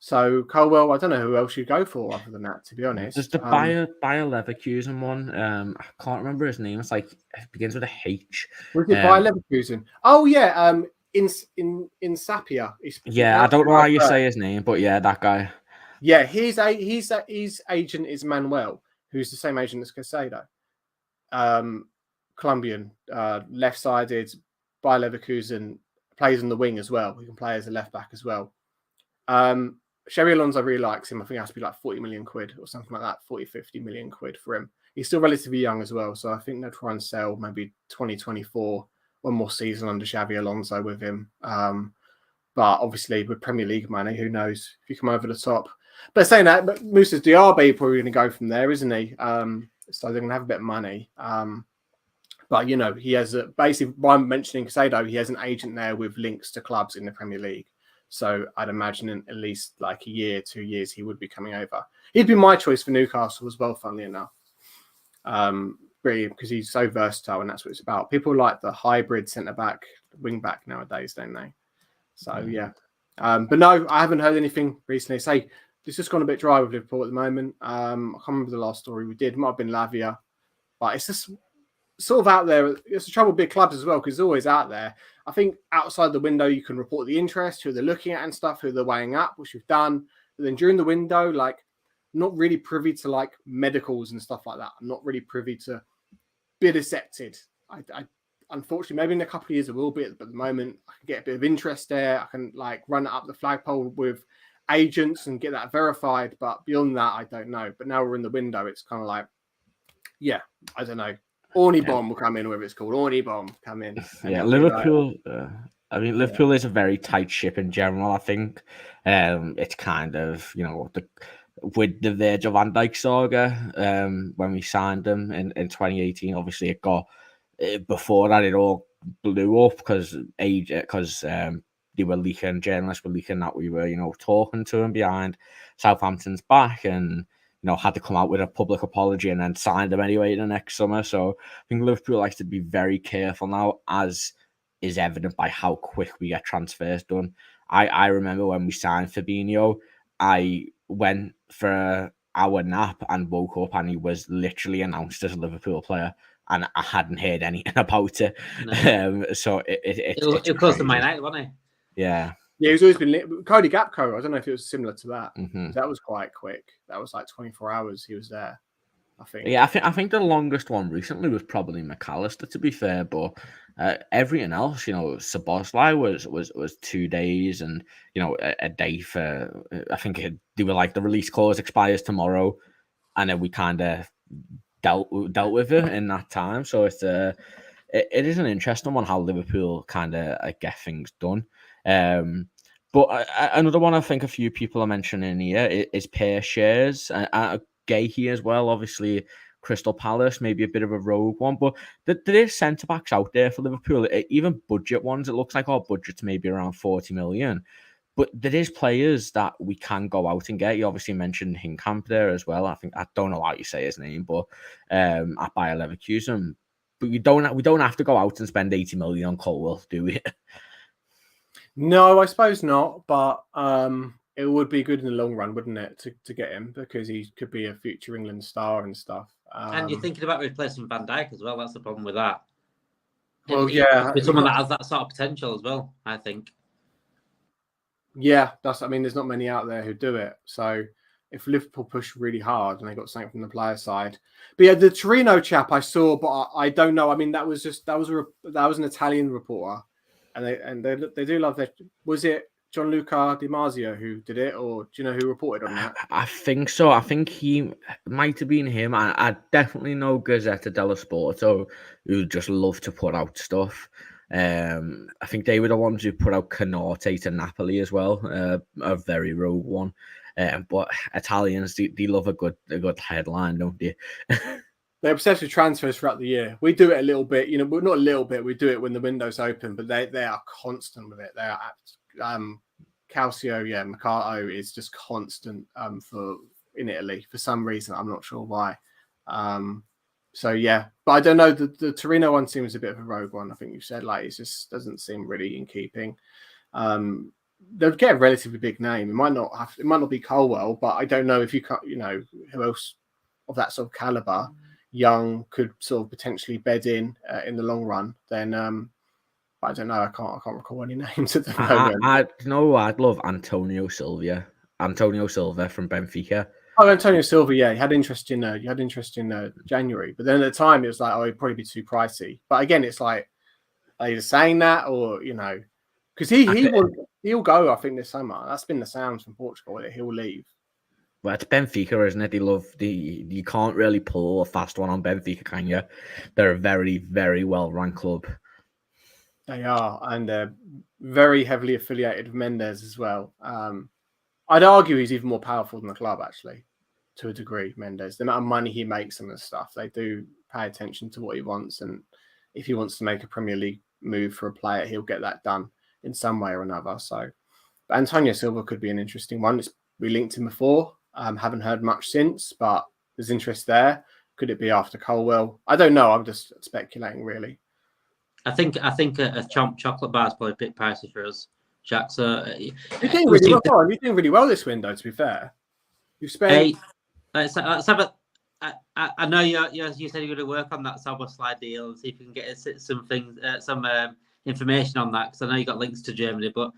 So Colwill, I don't know who else you go for other than that, to be honest. There's the Bayer Leverkusen one. I can't remember his name. It's like it begins with a H. Was it Bayer Leverkusen? Oh yeah, in Sapia. Yeah, I don't know how you say his name, but yeah, that guy. Yeah, his agent is Manuel, who's the same agent as Caicedo. Colombian, left-sided, Bayer Leverkusen, plays on the wing as well. He can play as a left back as well. Xabi Alonso really likes him. I think it has to be like 40 million quid or something like that, 40, 50 million quid for him. He's still relatively young as well, so I think they'll try and sell maybe 2024, one more season under Xabi Alonso with him. But obviously with Premier League money, who knows if you come over the top. But saying that, Moussa Diaby probably going to go from there, isn't he? So they're going to have a bit of money. But, he has basically, by mentioning Caicedo, he has an agent there with links to clubs in the Premier League. So I'd imagine in at least like a year, 2 years, he would be coming over. He'd be my choice for Newcastle as well, funnily enough. Really, because he's so versatile and that's what it's about. People like the hybrid centre-back, wing-back nowadays, don't they? So, yeah. But no, I haven't heard anything recently. Say it's just gone a bit dry with Liverpool at the moment. I can't remember the last story we did. It might have been Lavia, but it's just sort of out there. It's the trouble with big clubs as well, because it's always out there. I think outside the window you can report the interest, who they're looking at and stuff, who they're weighing up, which we've done. But then during the window, like, not really privy to like medicals and stuff like that. I'm not really privy to bid accepted. I unfortunately, maybe in a couple of years I will be, but at the moment I can get a bit of interest there. I can like run it up the flagpole with agents and get that verified. But beyond that, I don't know. But now we're in the window. It's kind of like, yeah, I don't know. Orny bomb will come in, whatever it's called. Orny bomb come in. Yeah, Liverpool. Liverpool is a very tight ship in general. I think it's kind of, with the Virgil van Dijk saga, when we signed them in 2018, obviously it got before that it all blew up because they were leaking, journalists were leaking that we were talking to him behind Southampton's back, and had to come out with a public apology and then signed them anyway the next summer. So I think Liverpool likes to be very careful now, as is evident by how quick we get transfers done. I remember when we signed Fabinho, I went for our nap and woke up and he was literally announced as a Liverpool player, and I hadn't heard anything about it. No. So it close to Man United, wasn't it? Yeah. Yeah, he's always been Cody Gakpo. I don't know if it was similar to that. Mm-hmm. That was quite quick. That was like 24 hours he was there, I think. Yeah, I think the longest one recently was probably McAllister, to be fair, but everything else, Szoboszlai was 2 days, and a day for I think they were like the release clause expires tomorrow, and then we kind of dealt with it in that time. So it is an interesting one how Liverpool kind of get things done. But another one I think a few people are mentioning here is pair shares. Gahey as well, obviously Crystal Palace, maybe a bit of a rogue one, but there is centre backs out there for Liverpool, even budget ones. It looks like our budget's maybe around 40 million, but there is players that we can go out and get. You obviously mentioned Hinkamp there as well. I don't know how you say his name, but at Bayer Leverkusen. But we don't have to go out and spend 80 million on Colwill, do we? No, I suppose not, but it would be good in the long run, wouldn't it, to get him, because he could be a future England star and stuff. And you're thinking about replacing Van Dijk as well. That's the problem with that. Well, yeah, with someone that has that sort of potential as well, I think. Yeah, there's not many out there who do it. So if Liverpool push really hard and they got something from the player side, but yeah, the Torino chap I saw, but I don't know. I mean, that was an Italian reporter. And they do love that. Was it Gianluca Di Marzio who did it, or do you know who reported on that? I think so. I think he might have been him. I definitely know Gazzetta dello Sport, who just love to put out stuff. I think they were the ones who put out Canate to Napoli as well, a very rogue one. But Italians, they love a good headline, don't they? They're obsessed with transfers throughout the year. We do it a little bit, but not a little bit. We do it when the window's open, but they are constant with it. They are Calcio, Mercato is just constant in Italy for some reason. I'm not sure why. So yeah, but I don't know. The Torino one seems a bit of a rogue one. I think you said it just doesn't seem really in keeping. They'll get a relatively big name. It might not be Colwill, but I don't know if you can't. Who else of that sort of caliber. Young could sort of potentially bed in the long run, then I don't know. I can't recall any names at the moment. I'd love Antonio Silva from Benfica. Oh, Antonio Silva, yeah, you had interest in January, but then at the time it was like, it'd probably be too pricey. But again, it's like, are you saying that, or because he'll go, I think, this summer. That's been the sounds from Portugal that he'll leave. Well, it's Benfica, isn't it? You can't really pull a fast one on Benfica, can you? They're a very, very well-run club. They are, and they're very heavily affiliated with Mendes as well. I'd argue he's even more powerful than the club, actually, to a degree, Mendes. The amount of money he makes and the stuff, they do pay attention to what he wants, and if he wants to make a Premier League move for a player, he'll get that done in some way or another. So, but Antonio Silva could be an interesting one. We linked him before. Haven't heard much since, but there's interest there. Could it be after Colwill? I don't know. I'm just speculating, really. I think a chocolate bar is probably a bit pricey for us. Jack. So you're doing really well. You're doing really well this window, to be fair. You've spent. Let's have a. I know you said you're going to work on that Szoboszlai deal and see if you can get some things, some information on that, because I know you got links to Germany, but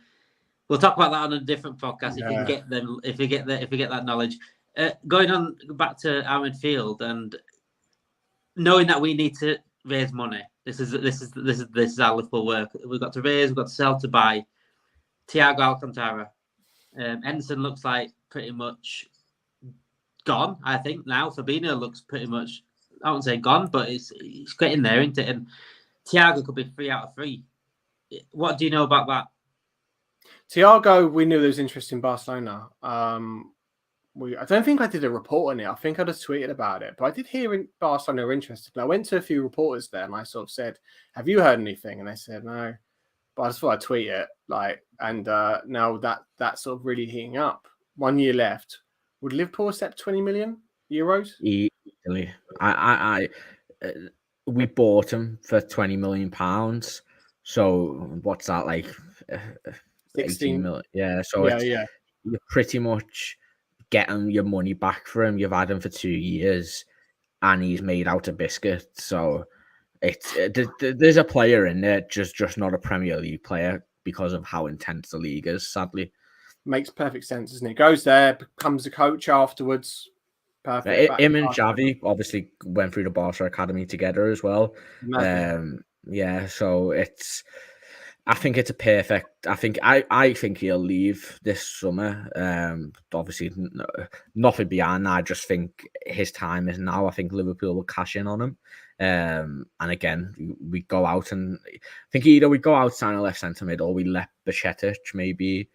we'll talk about that on a different podcast if you can get them, if you get that knowledge. Going on back to our midfield and knowing that we need to raise money. This is our Liverpool work. We've got to raise, we've got to sell, to buy. Thiago Alcantara, Henderson looks like pretty much gone, I think now. Fabinho looks pretty much, I wouldn't say gone, but it's getting there, isn't it? And Thiago could be 3 out of 3. What do you know about that? Thiago, we knew there was interest in Barcelona. I don't think I did a report on it. I think I just tweeted about it, but I did hear Barcelona were interested. But I went to a few reporters there and I sort of said, "Have you heard anything?" And they said no. But I just thought I'd tweet it, and now that's sort of really heating up. 1 year left. Would Liverpool accept 20 million euros? Easily. We bought him for £20 million. So what's that, like? 16 million. Yeah. So you're pretty much getting your money back for him. You've had him for 2 years, and he's made out a biscuit. So there's a player in there, just not a Premier League player because of how intense the league is. Sadly. Makes perfect sense, doesn't it? Goes there, becomes a coach afterwards. Perfect. Him and Xavi obviously went through the Barca Academy together as well. So I think it's a perfect. I think he'll leave this summer. Obviously, nothing beyond that. I just think his time is now. I think Liverpool will cash in on him. And again, we go out and I think either we go out sign a left centre mid, or we let Bajcetic maybe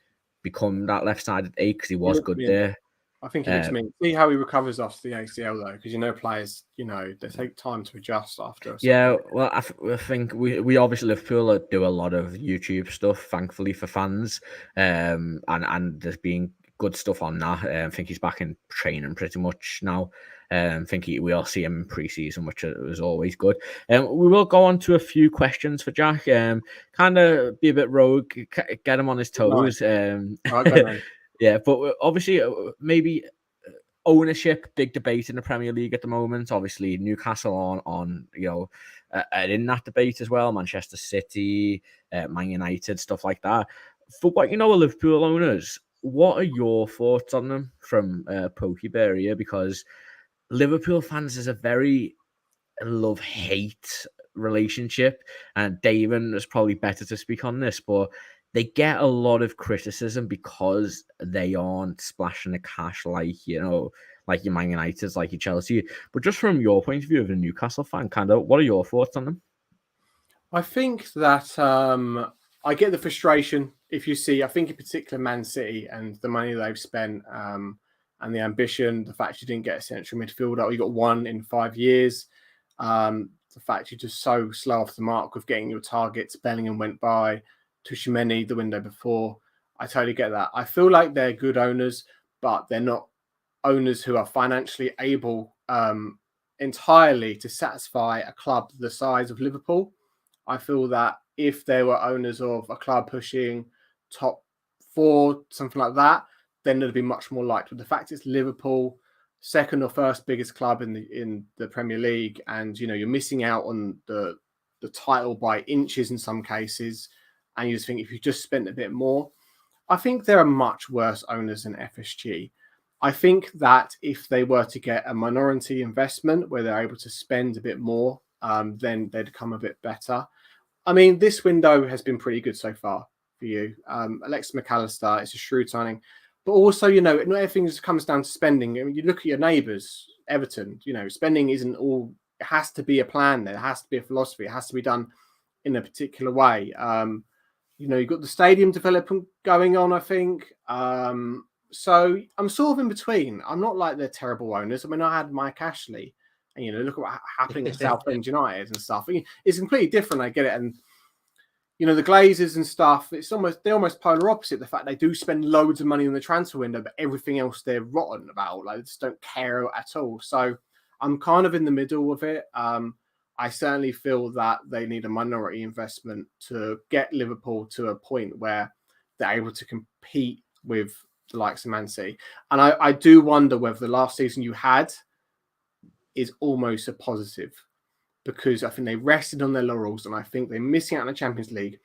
become that left-sided 8 because he was good there. I think he looks mean. See how he recovers after the ACL though, because players, they take time to adjust after. Yeah, well, I think we obviously Liverpool do a lot of YouTube stuff, thankfully for fans, and there's been good stuff on that. I think he's back in training pretty much now. I think we'll see him in pre-season, which is always good. We will go on to a few questions for Jack. Kind of be a bit rogue, get him on his toes. Yeah, but obviously maybe ownership, big debate in the Premier League at the moment. Obviously Newcastle on are in that debate as well. Manchester City, Man United, stuff like that. For what of Liverpool owners, what are your thoughts on them from Pokebear here? Because Liverpool fans is a very love-hate relationship, and David is probably better to speak on this, but they get a lot of criticism because they aren't splashing the cash like your Man United, like your Chelsea. But just from your point of view of a Newcastle fan, what are your thoughts on them? I think that I get the frustration if you see, I think in particular Man City and the money they've spent and the ambition, the fact you didn't get a central midfielder, you got one in 5 years, the fact you're just so slow off the mark with getting your targets. Bellingham went by, Tuchemeni the window before. I totally get that. I feel like they're good owners, but they're not owners who are financially able entirely to satisfy a club the size of Liverpool. I feel that if they were owners of a club pushing top 4, something like that, then it'd be much more likely. But the fact it's Liverpool, second or first biggest club in the Premier League, and you're missing out on the title by inches in some cases, and you just think if you just spent a bit more, I think there are much worse owners than FSG. I think that if they were to get a minority investment where they're able to spend a bit more, then they'd come a bit better. I mean, this window has been pretty good so far for you. Alexis McAllister, it's a shrewd signing. But also, not everything just comes down to spending. I mean, you look at your neighbours, Everton, spending isn't all, it has to be a plan there. It has to be a philosophy. It has to be done in a particular way. You've got the stadium development going on, I think. So I'm sort of in between. I'm not like they're terrible owners. I mean, I had Mike Ashley, and look at what's happening at Southend United and stuff. It's completely different. I get it, and the Glazers and stuff. They're almost polar opposite. The fact they do spend loads of money in the transfer window, but everything else they're rotten about. Like, they just don't care at all. So I'm kind of in the middle of it. I certainly feel that they need a minority investment to get Liverpool to a point where they're able to compete with the likes of Man City. And I do wonder whether the last season you had is almost a positive, because I think they rested on their laurels, and I think they're missing out on the Champions League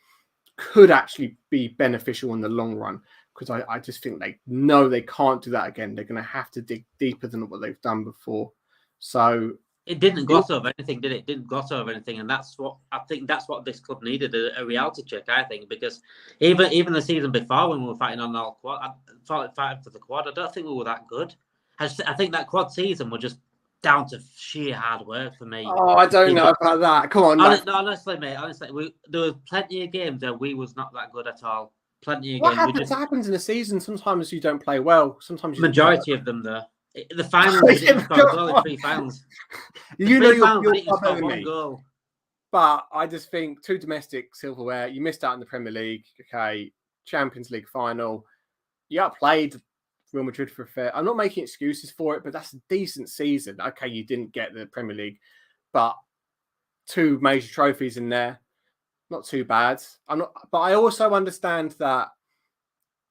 could actually be beneficial in the long run, because I just think they know they can't do that again. They're going to have to dig deeper than what they've done before. So it didn't gloss over anything, did it? It didn't gloss over anything, and that's what I think. That's what this club needed, a reality check. I think, because even the season before, when we were fighting on all quad, fighting for the quad, I don't think we were that good. I think that quad season was just down to sheer hard work for me. Oh, I don't know about that. Come on, honestly, mate. Honestly, there were plenty of games where we was not that good at all. Plenty of games. What happens in a season? Sometimes you don't play well. Sometimes you majority of them, though. The finals, we didn't score a goal in 3 finals. You know you're better than me. Goal. But I just think 2 domestic silverware. You missed out in the Premier League. Okay, Champions League final. You outplayed Real Madrid for a fair. I'm not making excuses for it, but that's a decent season. Okay, you didn't get the Premier League, but 2 major trophies in there, not too bad. But I also understand that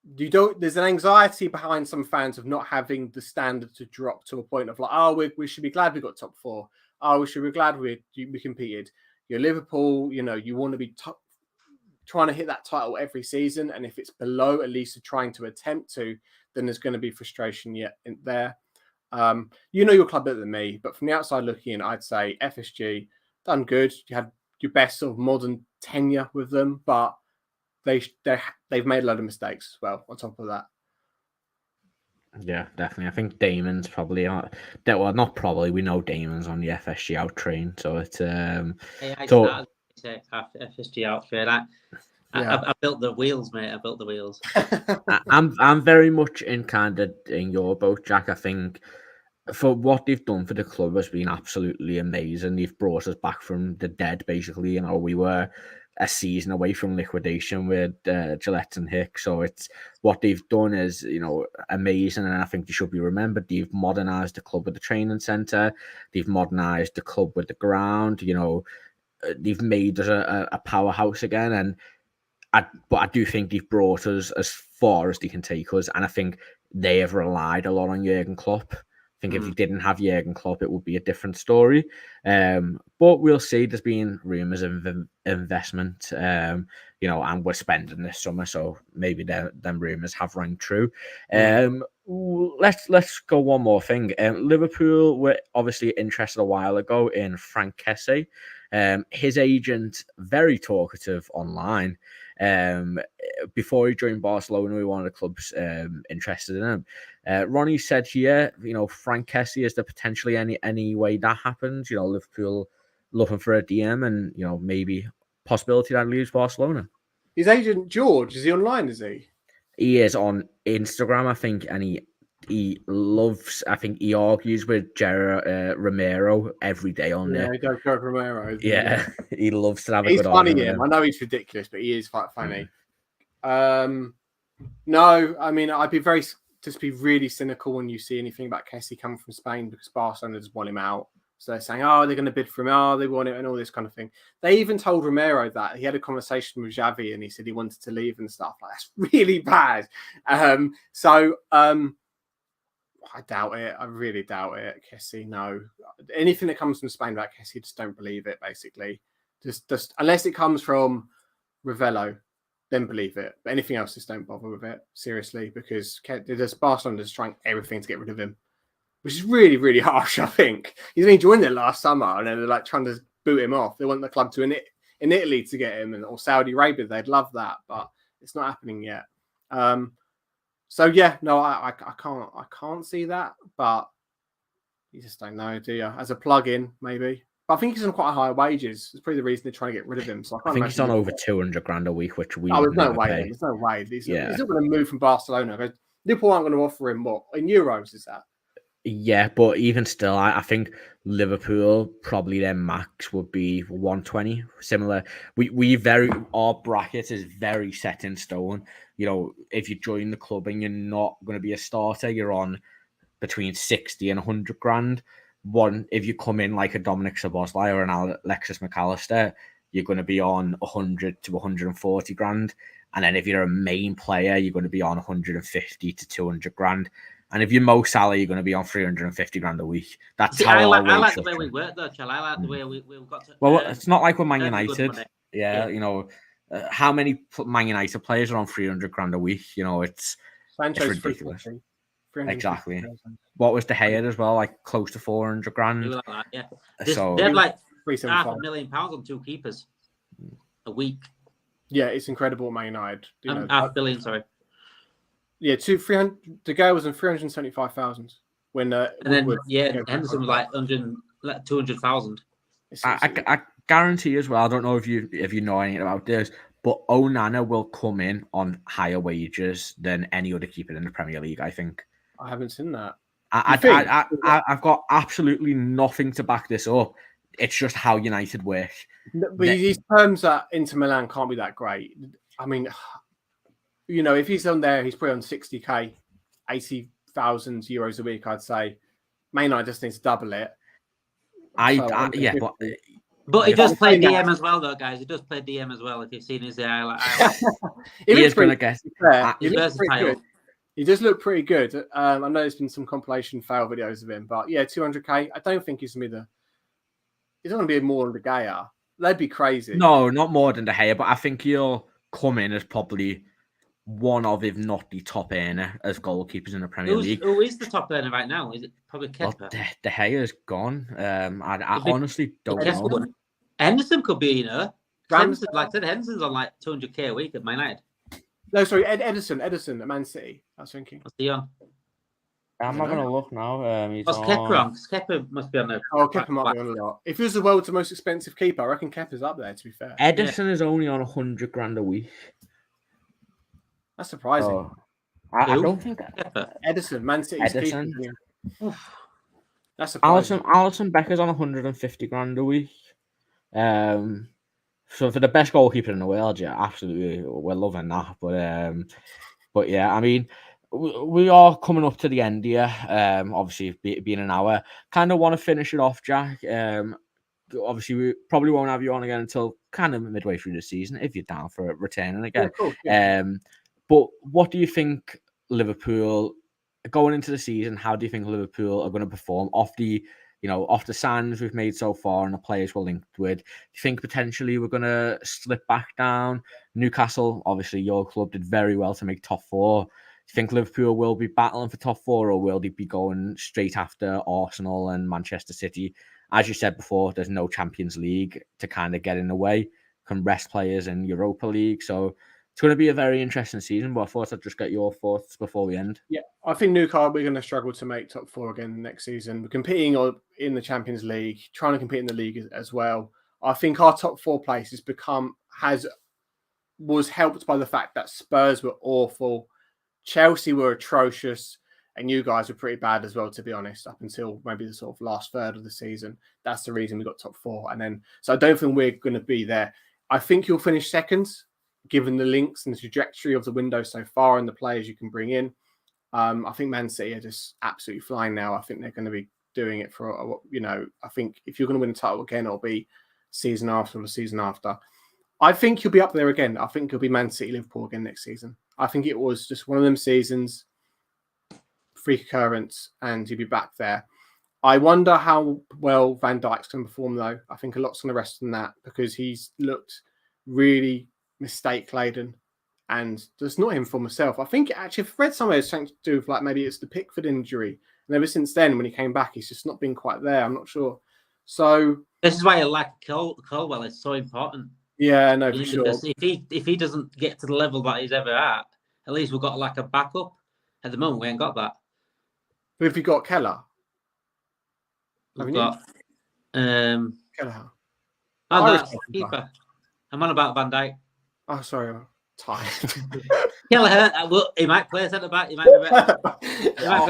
there's an anxiety behind some fans of not having the standard to drop to a point of like, oh, we should be glad we got top 4. Oh, we should be glad we competed. You're Liverpool, you want to be trying to hit that title every season, and if it's below, at least trying to attempt to, then there's going to be frustration yet in there. Your club better than me, but from the outside looking in, I'd say FSG done good. You had your best sort of modern tenure with them, but they've made a lot of mistakes as well on top of that. Yeah, definitely. I think Damon's probably not probably. We know Damon's on the FSG out train, so it's FSG out train. I built the wheels, mate. I built the wheels. I'm very much in your boat, Jack. I think for what they've done for the club has been absolutely amazing. They've brought us back from the dead, basically. We were a season away from liquidation with Gillette and Hicks. So it's what they've done is, amazing. And I think they should be remembered. They've modernised the club with the training centre. They've modernised the club with the ground. They've made us a powerhouse again. But I do think they've brought us as far as they can take us. And I think they have relied a lot on Jurgen Klopp. I think if you didn't have Jurgen Klopp, it would be a different story. But we'll see. There's been rumours of investment, and we're spending this summer, so maybe them rumours have rang true. Let's go one more thing. Liverpool were obviously interested a while ago in Frank Kessie. His agent, very talkative online. Before he joined Barcelona, we were one of the clubs interested in him. Ronnie said here, Frank Kessie, is there potentially any way that happens? Liverpool looking for a DM and, maybe possibility that leaves Barcelona. His agent, George, is he online, is he? He is on Instagram, I think, and he loves, I think he argues with Romeo every day on there. Yeah, he does go with Romeo. Yeah, he loves to have a good argument. He's funny, I know he's ridiculous, but he is quite funny. No, I mean, I'd be be really cynical when you see anything about Kessie coming from Spain, because Barcelona just want him out. So they're saying, oh, they're going to bid for him. Oh, they want it and all this kind of thing. They even told Romeo that he had a conversation with Xavi and he said he wanted to leave and stuff. That's really bad. I doubt it. I really doubt it. Kessie, no. Anything that comes from Spain about Kessie, just don't believe it, basically. Just unless it comes from Ravello, then believe it. But anything else, just don't bother with it, seriously, because Barcelona is trying everything to get rid of him, which is really, really harsh, I think. He's only joined there last summer, and they're like trying to boot him off. They want the club to in Italy to get him, or Saudi Arabia. They'd love that, but it's not happening yet. So yeah, no, I can't see that, but you just don't know, do you? As a plug-in, maybe. But I think he's on quite high wages. It's probably the reason they're trying to get rid of him. So I think he's on over 200 grand a week, which we there's no way. Pay. There's no way. He's not going to move from Barcelona. Liverpool aren't going to offer him what in euros is that? Yeah, but even still, I think Liverpool probably their max would be 120. Similar, our bracket is very set in stone. If you join the club and you're not going to be a starter, you're on between 60 and 100 grand. If you come in like a Dominic Szoboszlai or an Alexis McAllister, you're going to be on 100 to 140 grand. And then if you're a main player, you're going to be on 150 to 200 grand. And if you're Mo Salah, you're going to be on 350 grand a week. That's See, how I our like the wage way we structure. work, though, Chal. I like the way we've got to. Well, it's not like we're Man earn good United. money. Yeah, you know, how many Man United players are on 300 grand a week? You know, it's Sancho's ridiculous. 350, Exactly. What was De Gea as well? Like close to 400 grand. Like that, yeah. So they had like £375. £500,000 on 2 keepers a week. Yeah, it's incredible what Man United. You know, $500 million, sorry. Yeah, 300. De Gea was on 375,000 when. And then Henderson was like 200,000. I guarantee as well. I don't know if you know anything about this, but Onana will come in on higher wages than any other keeper in the Premier League. I think. I haven't seen that. I've got absolutely nothing to back this up. It's just how United work. But these terms at Inter Milan can't be that great. I mean, you know, if he's on there, he's probably on 60k, 80,000 euros a week, I'd say. Man United just needs to double it. But he does play DM as well, though, guys. He does play DM as well. If you've seen his highlights, he is going to get. He's versatile. He does look pretty good. I know there's been some compilation fail videos of him, but yeah, 200k. I don't think he's going to be he's not going to be more than De Gea. That'd be crazy. No, not more than De Gea, but I think he'll come in as probably one of, if not the top earner as goalkeepers in the Premier League. Who is the top earner right now? Is it probably Khephren? Well, De Gea's gone. I honestly don't know. Henderson could be, you know. Henderson, like I said, Henderson's on like 200k a week at Man United. No, sorry, Edison at Man City. I was thinking. What's he on? I'm having a look now. What's Khephren on? Because Khephren must be on there. Oh, Khephren might be on a lot. If he was the world's most expensive keeper, I reckon Khepren's up there, to be fair. Edison is only on 100 grand a week. That's surprising. I don't think that. Edison, Man City's Edison. keeper. That's surprising. Alisson Becker's on 150 grand a week. So for the best goalkeeper in the world, yeah, absolutely, we're loving that. But yeah, I mean, we are coming up to the end here. Obviously, being an hour, kind of want to finish it off, Jack. Obviously, we probably won't have you on again until kind of midway through the season, if you're down for returning again. Yeah, cool. Yeah. But what do you think Liverpool going into the season? How do you think Liverpool are going to perform off the signings we've made so far and the players we're linked with? Do you think potentially we're going to slip back down? Newcastle, obviously, your club did very well to make top 4. Do you think Liverpool will be battling for top 4, or will they be going straight after Arsenal and Manchester City? As you said before, there's no Champions League to kind of get in the way. Can rest players in Europa League. So it's going to be a very interesting season, but I thought I'd just get your thoughts before we end. Yeah, I think Newcastle, we're going to struggle to make top 4 again next season. We're competing in the Champions League, trying to compete in the league as well. I think our top 4 place was helped by the fact that Spurs were awful, Chelsea were atrocious, and you guys were pretty bad as well, to be honest, up until maybe the sort of last third of the season. That's the reason we got top 4. So I don't think we're going to be there. I think you'll finish second, given the links and the trajectory of the window so far and the players you can bring in. I think Man City are just absolutely flying now. I think they're going to be doing it for, I think if you're going to win a title again, it'll be season after or the season after. I think you'll be up there again. I think you'll be Man City, Liverpool again next season. I think it was just one of them seasons, freak occurrence, and you'll be back there. I wonder how well Van Dijk's going to perform, though. I think a lot's going to rest on that because he's looked really mistake-laden, and there's not him for myself. I think actually, I've read somewhere it's something to do with like maybe it's the Pickford injury, and ever since then, when he came back, he's just not been quite there. I'm not sure. So this is why I like Colwill. It's so important. Yeah, no, for sure. If he doesn't get to the level that he's ever at least we've got like a backup. At the moment, we ain't got that. Who have you got? Keller. We've got Keller. Oh, no, that's keeper. I'm on about Van Dijk. Oh, sorry, I'm tired. Keller, he might play centre back. He might be better. Our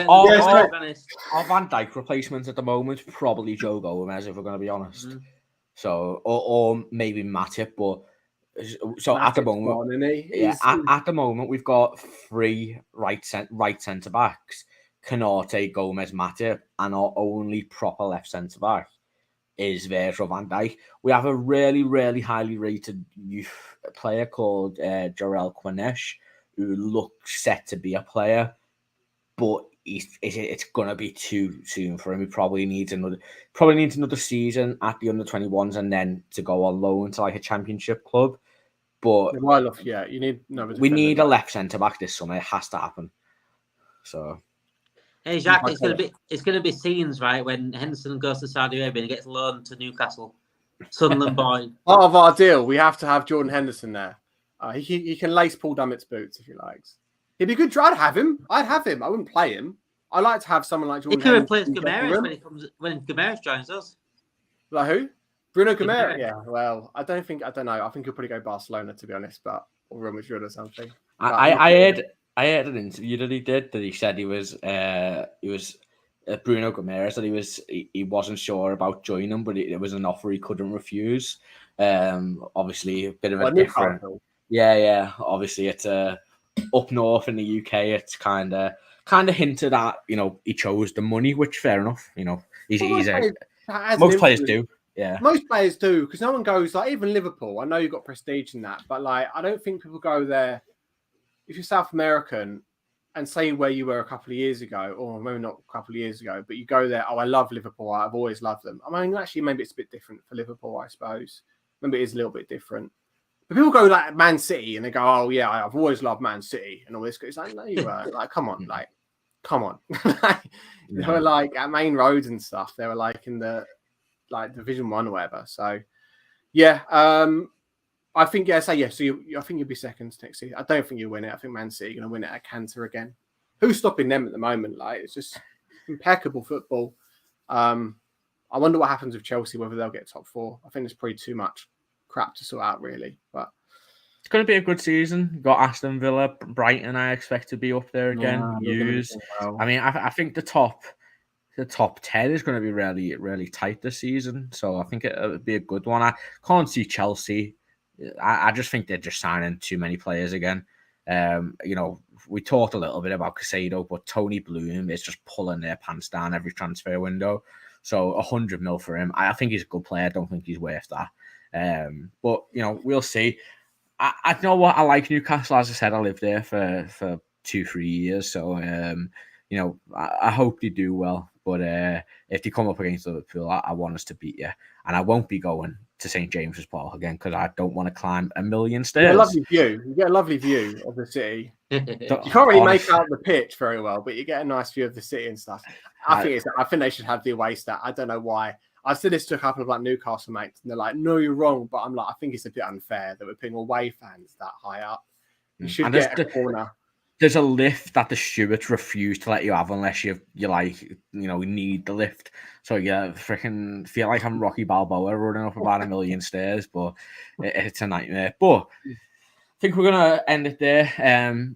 Van Dijk replacement at the moment is probably Joe Gomez, if we're going to be honest. Mm-hmm. So, or maybe Matip, but so Matip's at the moment, at the moment we've got 3 right centre backs: Canate, Gomez, Matip, and our only proper left centre back is Virgil van Dijk. We have a really, really highly rated youth player called Jarell Quanesh, who looks set to be a player, but it's gonna be too soon for him. He probably needs another season at the under-21s and then to go on loan to like a championship club. But you need we need a left centre back this summer. It has to happen. So, hey Jac, it's gonna be scenes, right, when Henderson goes to Saudi Arabia and gets loaned to Newcastle, Sunderland boy. Part of our deal, we have to have Jordan Henderson there. He can lace Paul Dummett's boots if he likes. He'd be good. I'd have him. I wouldn't play him. I like to have someone like Jordan. He could replace Guimaraes when Guimaraes joins us. Like who? Bruno Guimaraes. Yeah. Well, I don't know. I think he'll probably go Barcelona, to be honest, or Real Madrid or something. I heard an interview that he did that he said he was Bruno Guimaraes, that he wasn't sure about joining, but it was an offer he couldn't refuse. Obviously a bit of a different. Yeah. Obviously, it's up north in the UK. It's kind of hinted at. He chose the money, which fair enough. Most players do. Yeah, most players do, because no one goes like, even Liverpool. I know you've got prestige in that, but like I don't think people go there. If you're South American and say where you were a couple of years ago, or maybe not a couple of years ago, but you go there, I love Liverpool. I've always loved them. I mean, actually, maybe it's a bit different for Liverpool, I suppose. Maybe it is a little bit different. But people go like Man City and they go, oh yeah, I've always loved Man City and all this. It's like, no, you weren't. Like, come on. They were like at Main Roads and stuff. They were like in the Division 1 or whatever. So yeah, I think So I think you'll be second next season. I don't think you'll win it. I think Man City are going to win it at Cantor again. Who's stopping them at the moment? Like, it's just impeccable football. I wonder what happens with Chelsea, whether they'll get top 4. I think there's probably too much crap to sort out, really. But it's going to be a good season. You've got Aston Villa, Brighton. I expect to be up there again. I mean, I think the top 10 is going to be really, really tight this season. So I think it'll be a good one. I can't see Chelsea. I just think they're just signing too many players again. We talked a little bit about Casado, but Tony Bloom is just pulling their pants down every transfer window. So 100 mil for him. I think he's a good player. I don't think he's worth that. But we'll see. I know what, I like Newcastle. As I said, I lived there for 2-3 years. So I hope they do well. But if they come up against Liverpool, I want us to beat you. And I won't be going to St. James's Park again because I don't want to climb a million stairs. You get a lovely view of the city. You can't really make out the pitch very well, but you get a nice view of the city and stuff. I think they should have the away stat. I don't know why. I said this to a couple of Newcastle mates, and they're like, "No, you're wrong." But I'm like, I think it's a bit unfair that we're putting away fans that high up. You should get a corner. There's a lift that the stewards refuse to let you have unless you need the lift. So yeah, freaking feel like I'm Rocky Balboa running up about a million stairs, but it's a nightmare. But I think we're gonna end it there.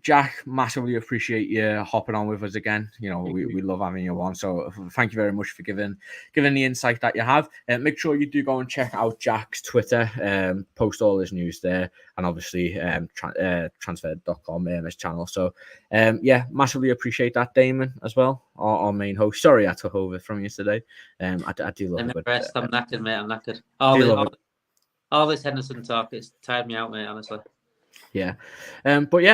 Jac, massively appreciate you hopping on with us again. We love having you on. So thank you very much for giving the insight that you have. Make sure you do go and check out Jac's Twitter. Post all his news there, and obviously transfer.com his channel. So massively appreciate that, Damon, as well, our main host. Sorry I took over from you today. I do love it. I'm knackered, mate. I'm knackered. All this Henderson talk, it's tired me out, mate, honestly. Yeah.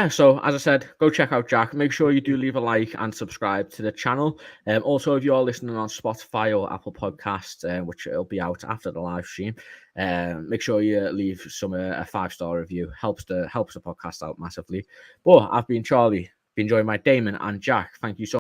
So as I said, go check out Jac. Make sure you do leave a like and subscribe to the channel. Also, if you're listening on Spotify or Apple Podcasts, which it'll be out after the live stream, make sure you leave a 5-star review. Helps the podcast out massively. But I've been Charlie, been joined by Damon and Jac. Thank you so much.